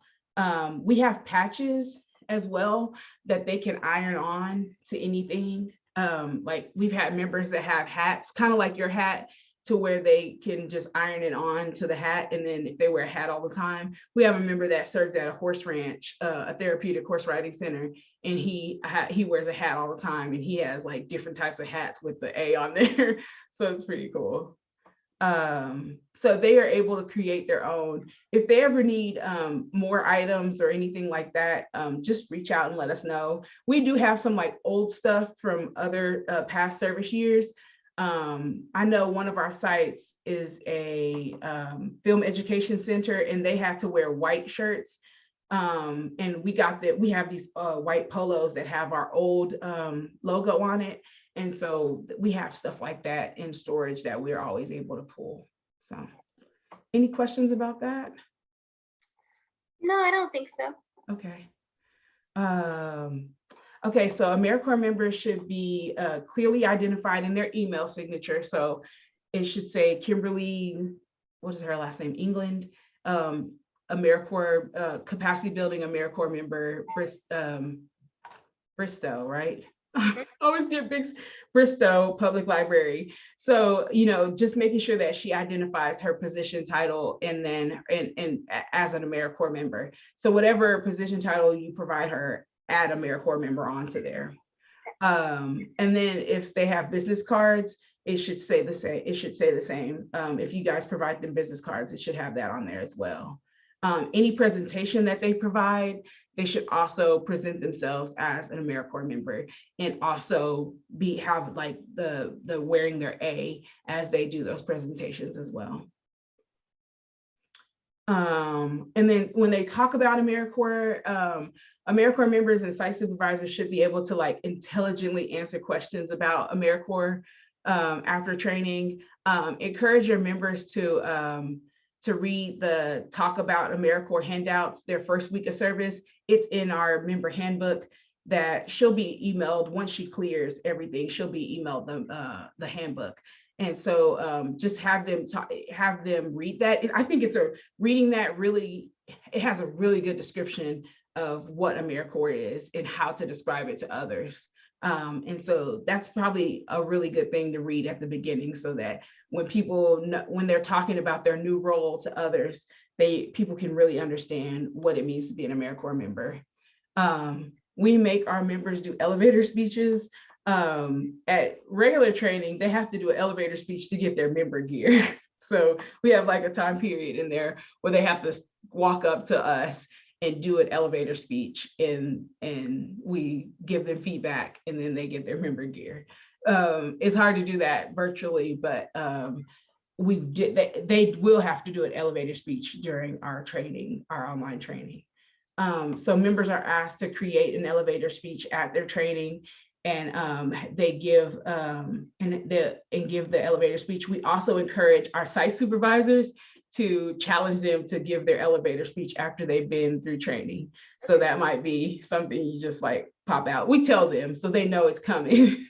We have patches as well that they can iron on to anything. Like we've had members that have hats, kind of like your hat, to where they can just iron it on to the hat. And then if they wear a hat all the time, we have a member that serves at a horse ranch, a therapeutic horse riding center, and he wears a hat all the time, and he has like different types of hats with the A on there. So it's pretty cool. So they are able to create their own. If they ever need more items or anything like that, just reach out and let us know. We do have some like old stuff from other past service years. I know one of our sites is a film education center, and they had to wear white shirts. And we have these white polos that have our old logo on it. And so we have stuff like that in storage that we're always able to pull. So any questions about that? No, I don't think so. Okay. Okay, so AmeriCorps members should be clearly identified in their email signature. So it should say Kimberly, what is her last name? England, AmeriCorps capacity building AmeriCorps member, Bristow, right? I always get big Bristow Public Library. So, just making sure that she identifies her position title and then and as an AmeriCorps member. So whatever position title you provide her, add AmeriCorps member onto there. And then if they have business cards, it should say the same. If you guys provide them business cards, it should have that on there as well. Any presentation that they provide, they should also present themselves as an AmeriCorps member, and also have like the wearing their A as they do those presentations as well. And then when they talk about AmeriCorps, AmeriCorps members and site supervisors should be able to like intelligently answer questions about AmeriCorps after training. Encourage your members to read the Talk About AmeriCorps handouts their first week of service. It's in our member handbook that she'll be emailed once she clears everything. She'll be emailed the handbook. And so just have them read that. I think reading that really, it has a really good description of what AmeriCorps is and how to describe it to others. And so that's probably a really good thing to read at the beginning, so that when when they're talking about their new role to others, people can really understand what it means to be an AmeriCorps member. We make our members do elevator speeches. At regular training, they have to do an elevator speech to get their member gear. So we have like a time period in there where they have to walk up to us and do an elevator speech, and we give them feedback, and then they get their member gear. It's hard to do that virtually, but they will have to do an elevator speech during our training, our online training. So members are asked to create an elevator speech at their training, and they give give the elevator speech. We also encourage our site supervisors to challenge them to give their elevator speech after they've been through training. So that might be something you just like pop out. We tell them so they know it's coming.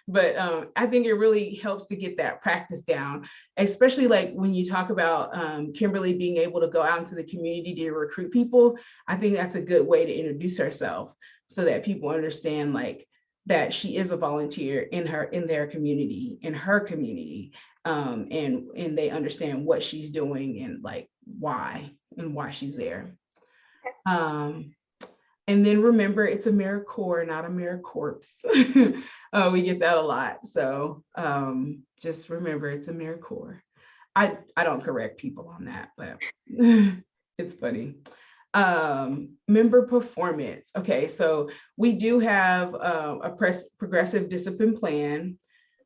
But I think it really helps to get that practice down, especially like when you talk about Kimberly being able to go out into the community to recruit people. I think that's a good way to introduce herself so that people understand like that she is a volunteer in their community, in her community, and they understand what she's doing and like why she's there. And then remember, it's AmeriCorps, not AmeriCorps. We get that a lot. So just remember, it's AmeriCorps. I don't correct people on that, but it's funny. Member performance. Okay, so we do have a progressive discipline plan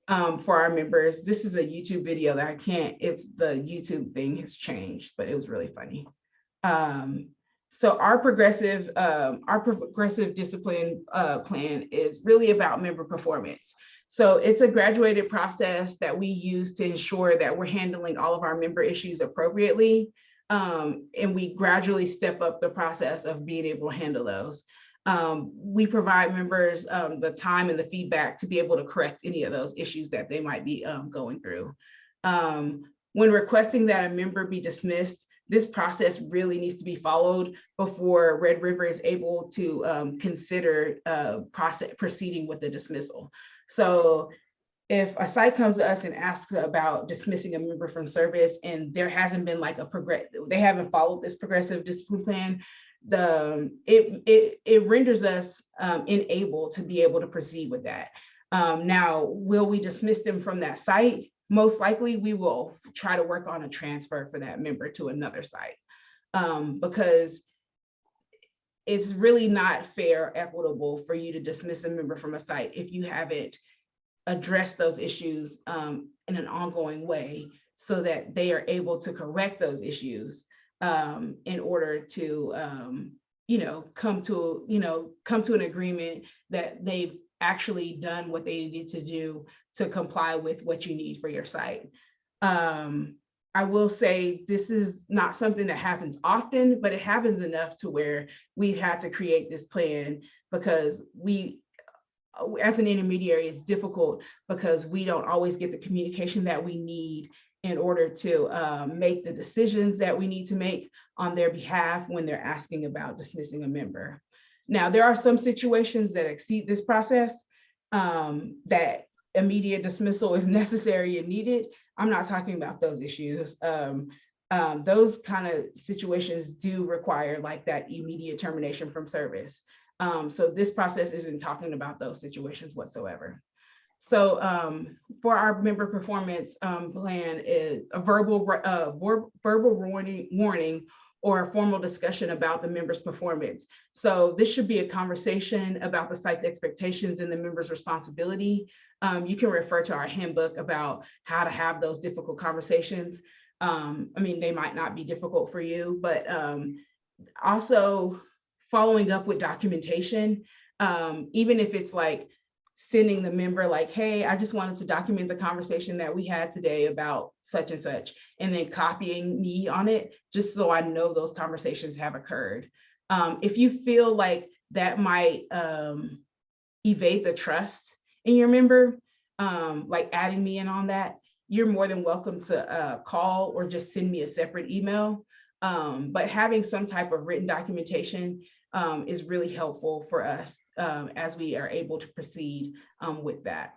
for our members. This is a YouTube video that I can't, it's the YouTube thing has changed, but it was really funny. So our progressive discipline plan is really about member performance. So it's a graduated process that we use to ensure that we're handling all of our member issues appropriately. And we gradually step up the process of being able to handle those. We provide members the time and the feedback to be able to correct any of those issues that they might be going through. When requesting that a member be dismissed, this process really needs to be followed before Red River is able to consider proceeding with the dismissal. So if a site comes to us and asks about dismissing a member from service and there hasn't been like they haven't followed this progressive discipline plan, it renders us unable to be able to proceed with that. Now, will we dismiss them from that site? Most likely we will try to work on a transfer for that member to another site, because it's really not fair, equitable for you to dismiss a member from a site if you haven't addressed those issues in an ongoing way so that they are able to correct those issues in order to come to an agreement that they've actually done what they needed to do to comply with what you need for your site. I will say this is not something that happens often, but it happens enough to where we've had to create this plan, because as an intermediary, it's difficult because we don't always get the communication that we need in order to make the decisions that we need to make on their behalf when they're asking about dismissing a member. Now, there are some situations that exceed this process, that immediate dismissal is necessary and needed. I'm not talking about those issues. Those kind of situations do require like that immediate termination from service. So this process isn't talking about those situations whatsoever. So for our member performance plan is a verbal warning or a formal discussion about the member's performance. So this should be a conversation about the site's expectations and the member's responsibility. You can refer to our handbook about how to have those difficult conversations. I mean, they might not be difficult for you, but also following up with documentation, even if it's like sending the member like, hey, I just wanted to document the conversation that we had today about such and such, and then copying me on it, just so I know those conversations have occurred. If you feel like that might evade the trust in your member, like adding me in on that, you're more than welcome to call or just send me a separate email. But having some type of written documentation is really helpful for us as we are able to proceed with that.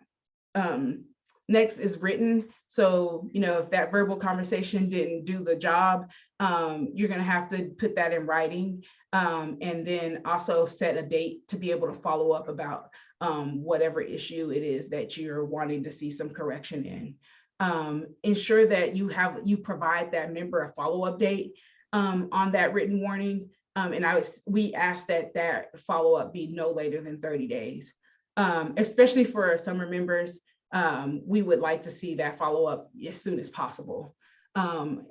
Next is written. So, if that verbal conversation didn't do the job, you're going to have to put that in writing, and then also set a date to be able to follow up about whatever issue it is that you're wanting to see some correction in. Ensure that you provide that member a follow-up date on that written warning. We ask that follow-up be no later than 30 days, especially for summer members. We would like to see that follow-up as soon as possible.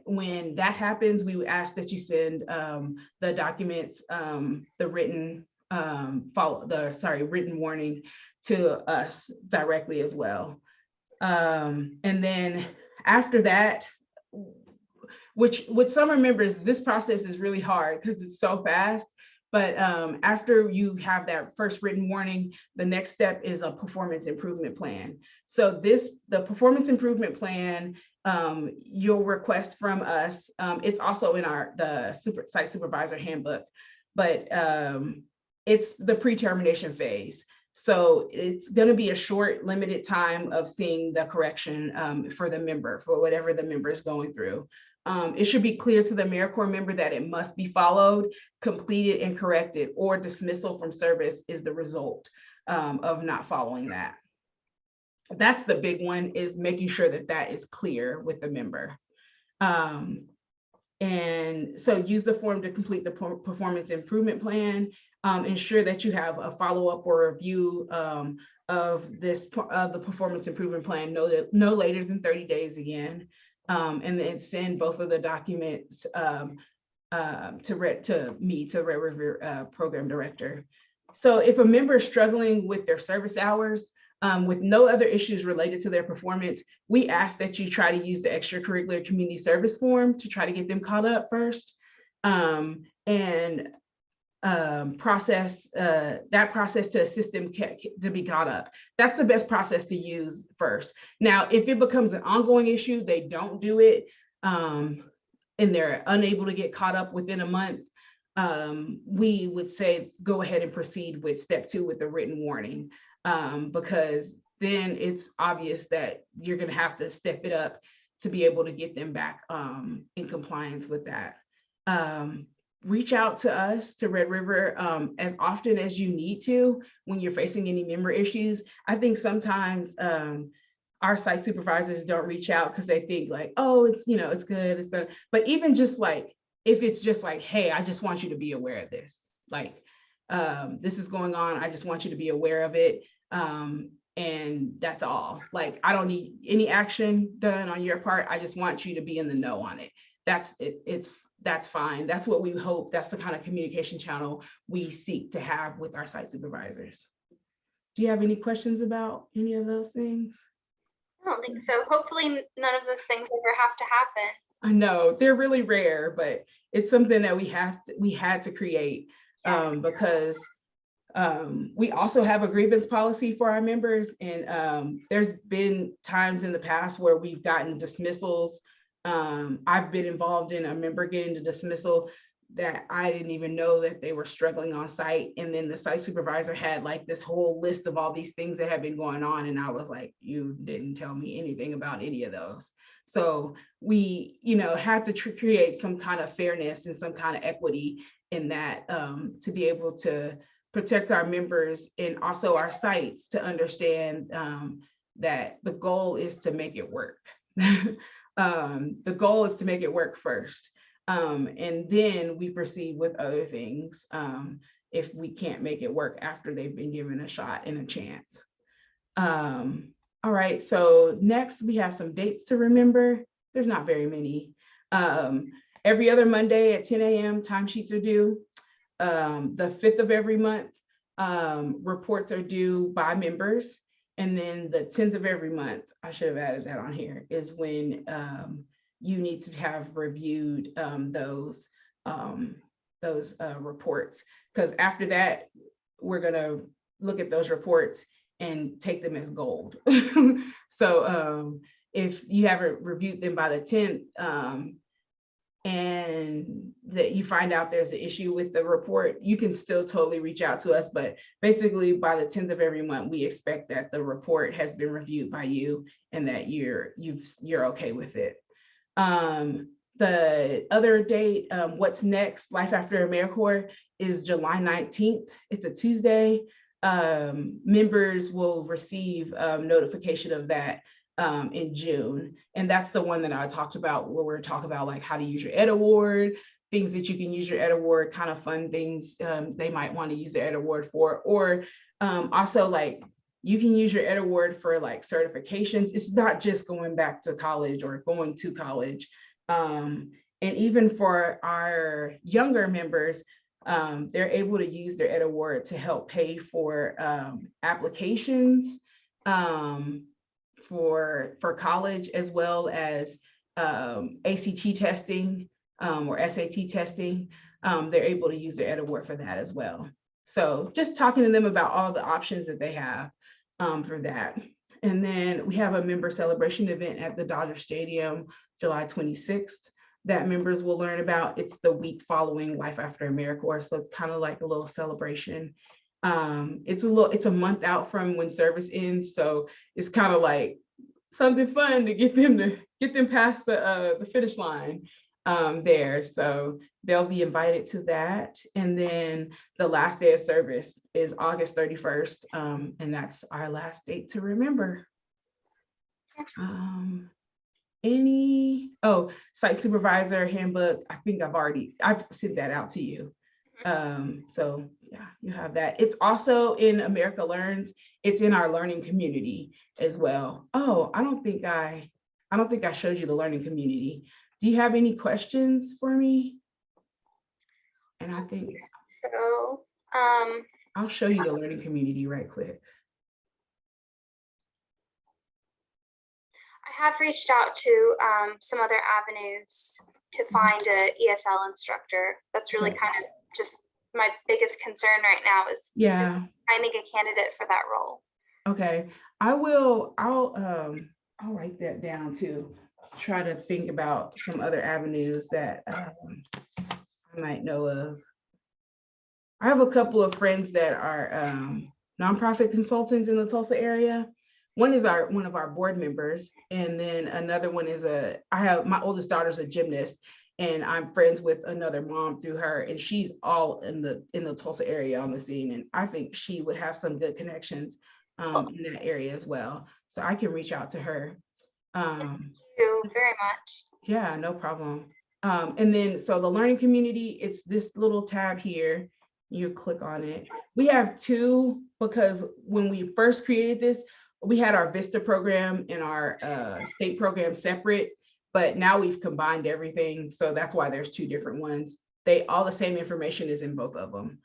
When that happens, we would ask that you send the documents, the written written warning to us directly as well. And then after that, which with summer members, this process is really hard because it's so fast. But after you have that first written warning, the next step is a performance improvement plan. So the performance improvement plan, you'll request from us. It's also in the site supervisor handbook, but it's the pre-termination phase. So it's going to be a short, limited time of seeing the correction for the member, for whatever the member is going through. It should be clear to the AmeriCorps member that it must be followed, completed, and corrected, or dismissal from service is the result of not following that. That's the big one, is making sure that that is clear with the member. And so use the form to complete the performance improvement plan. Ensure that you have a follow-up or review of the performance improvement plan no later than 30 days again. And then send both of the documents to Red River Program Director. So if a member is struggling with their service hours, with no other issues related to their performance, we ask that you try to use the extracurricular community service form to try to get them caught up first, and process to assist them to be caught up. That's the best process to use first. Now, if it becomes an ongoing issue, they don't do it, and they're unable to get caught up within a month, we would say go ahead and proceed with step 2 with the written warning, because then it's obvious that you're going to have to step it up to be able to get them back in compliance with that. Reach out to us, to Red River, as often as you need to when you're facing any member issues. I think sometimes our site supervisors don't reach out because they think like, oh, it's good, it's good. But even just like, if it's just like, hey, I just want you to be aware of this. Like, this is going on. I just want you to be aware of it. And that's all. Like, I don't need any action done on your part. I just want you to be in the know on it. That's it. That's fine. That's what we hope. That's the kind of communication channel we seek to have with our site supervisors. Do you have any questions about any of those things? I don't think so. Hopefully none of those things ever have to happen. I know they're really rare, but it's something that we had to create, because we also have a grievance policy for our members, and there's been times in the past where we've gotten dismissals. I've been involved in a member getting the dismissal that I didn't even know that they were struggling on site. And then the site supervisor had like this whole list of all these things that have been going on. And I was like, you didn't tell me anything about any of those. So we, had to create some kind of fairness and some kind of equity in that, to be able to protect our members and also our sites to understand that the goal is to make it work. The goal is to make it work first. And then we proceed with other things if we can't make it work after they've been given a shot and a chance. All right, so next we have some dates to remember. There's not very many. Every other Monday at 10 a.m. timesheets are due. The 5th of every month, reports are due by members. And then the 10th of every month, I should have added that on here, is when you need to have reviewed those reports. Because after that, we're gonna look at those reports and take them as gold. So if you haven't reviewed them by the 10th, and that you find out there's an issue with the report, you can still totally reach out to us. But basically by the 10th of every month, we expect that the report has been reviewed by you and that you're okay with it. The other date, what's next, Life After AmeriCorps, is July 19th. It's a Tuesday. Members will receive notification of that in June. And that's the one that I talked about, where we're talking about like how to use your Ed Award, things that you can use your Ed Award, kind of fun things they might want to use their Ed Award for, or also like you can use your Ed Award for like certifications. It's not just going back to college or going to college. And even for our younger members, they're able to use their Ed Award to help pay for applications for college, as well as ACT testing or SAT testing. They're able to use their Ed Award for that as well. So just talking to them about all the options that they have for that. And then we have a member celebration event at the Dodger Stadium, July 26th, that members will learn about. It's the week following Life After AmeriCorps, so it's kind of like a little celebration. It's a month out from when service ends, so it's kind of like something fun to get them past the finish line there. So they'll be invited to that. And then the last day of service is August 31st. And that's our last date to remember. Site supervisor handbook. I think I've sent that out to you. So yeah, you have that. It's also in America Learns. It's in our learning community as well. Oh, I don't think I showed you the learning community. Do you have any questions for me? And I think so. I'll show you the learning community right quick. I have reached out to some other avenues to find an ESL instructor. That's really kind of just my biggest concern right now is finding a candidate for that role. Okay, I'll write that down too. Try to think about some other avenues that I might know of. I have a couple of friends that are nonprofit consultants in the Tulsa area. One is one of our board members, and then another one is my oldest daughter's a gymnast, and I'm friends with another mom through her, and she's all in the Tulsa area on the scene, and I think she would have some good connections in that area as well. So I can reach out to her. Thank you very much. Yeah, no problem. And then so the learning community, it's this little tab here. You click on it. We have two, because when we first created this, we had our Vista program and our state program separate, but now we've combined everything. So that's why there's two different ones. All the same information is in both of them.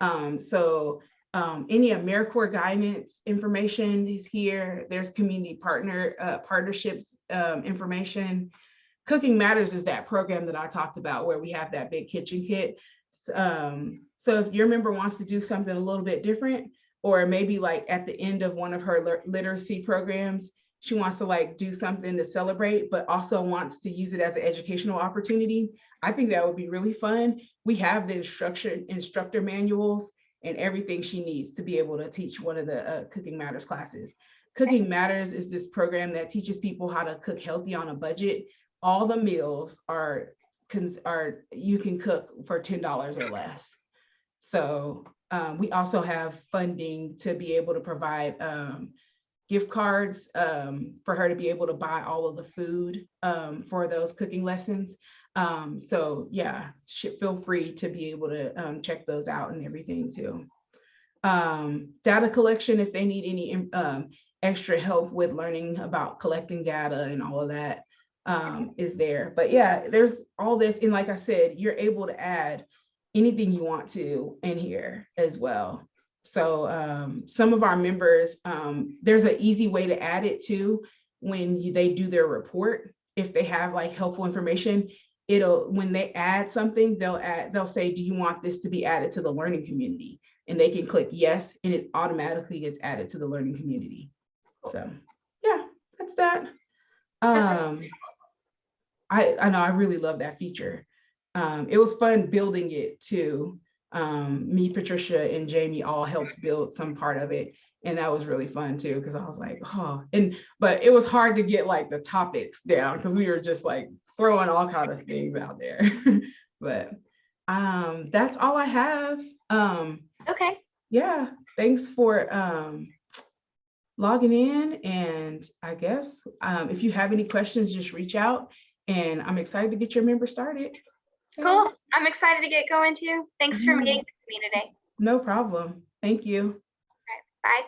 Any AmeriCorps guidance information is here. There's community partnerships information. Cooking Matters is that program that I talked about where we have that big kitchen kit. So if your member wants to do something a little bit different, or maybe like at the end of one of her literacy programs, she wants to like do something to celebrate, but also wants to use it as an educational opportunity, I think that would be really fun. We have the instructor manuals and everything she needs to be able to teach one of the Cooking Matters classes. Cooking Matters is this program that teaches people how to cook healthy on a budget. All the meals you can cook for $10 or less. So we also have funding to be able to provide gift cards for her to be able to buy all of the food for those cooking lessons. So yeah, feel free to be able to check those out and everything too. Data collection, if they need any extra help with learning about collecting data and all of that is there. But yeah, there's all this. And like I said, you're able to add anything you want to in here as well. So some of our members, there's an easy way to add it too. When they do their report, if they have like helpful information, when they add something, they'll say, do you want this to be added to the learning community? And they can click yes, and it automatically gets added to the learning community. So yeah, that's that. I know I really love that feature. It was fun building it too. Me, Patricia, and Jamie all helped build some part of it. And that was really fun too, because I was like, oh, but it was hard to get like the topics down because we were just like throwing all kinds of things out there. But that's all I have. Okay. Yeah, thanks for logging in. And I guess if you have any questions, just reach out. And I'm excited to get your member started. Cool. I'm excited to get going too. Thanks for meeting with me today. No problem. Thank you. All right, bye.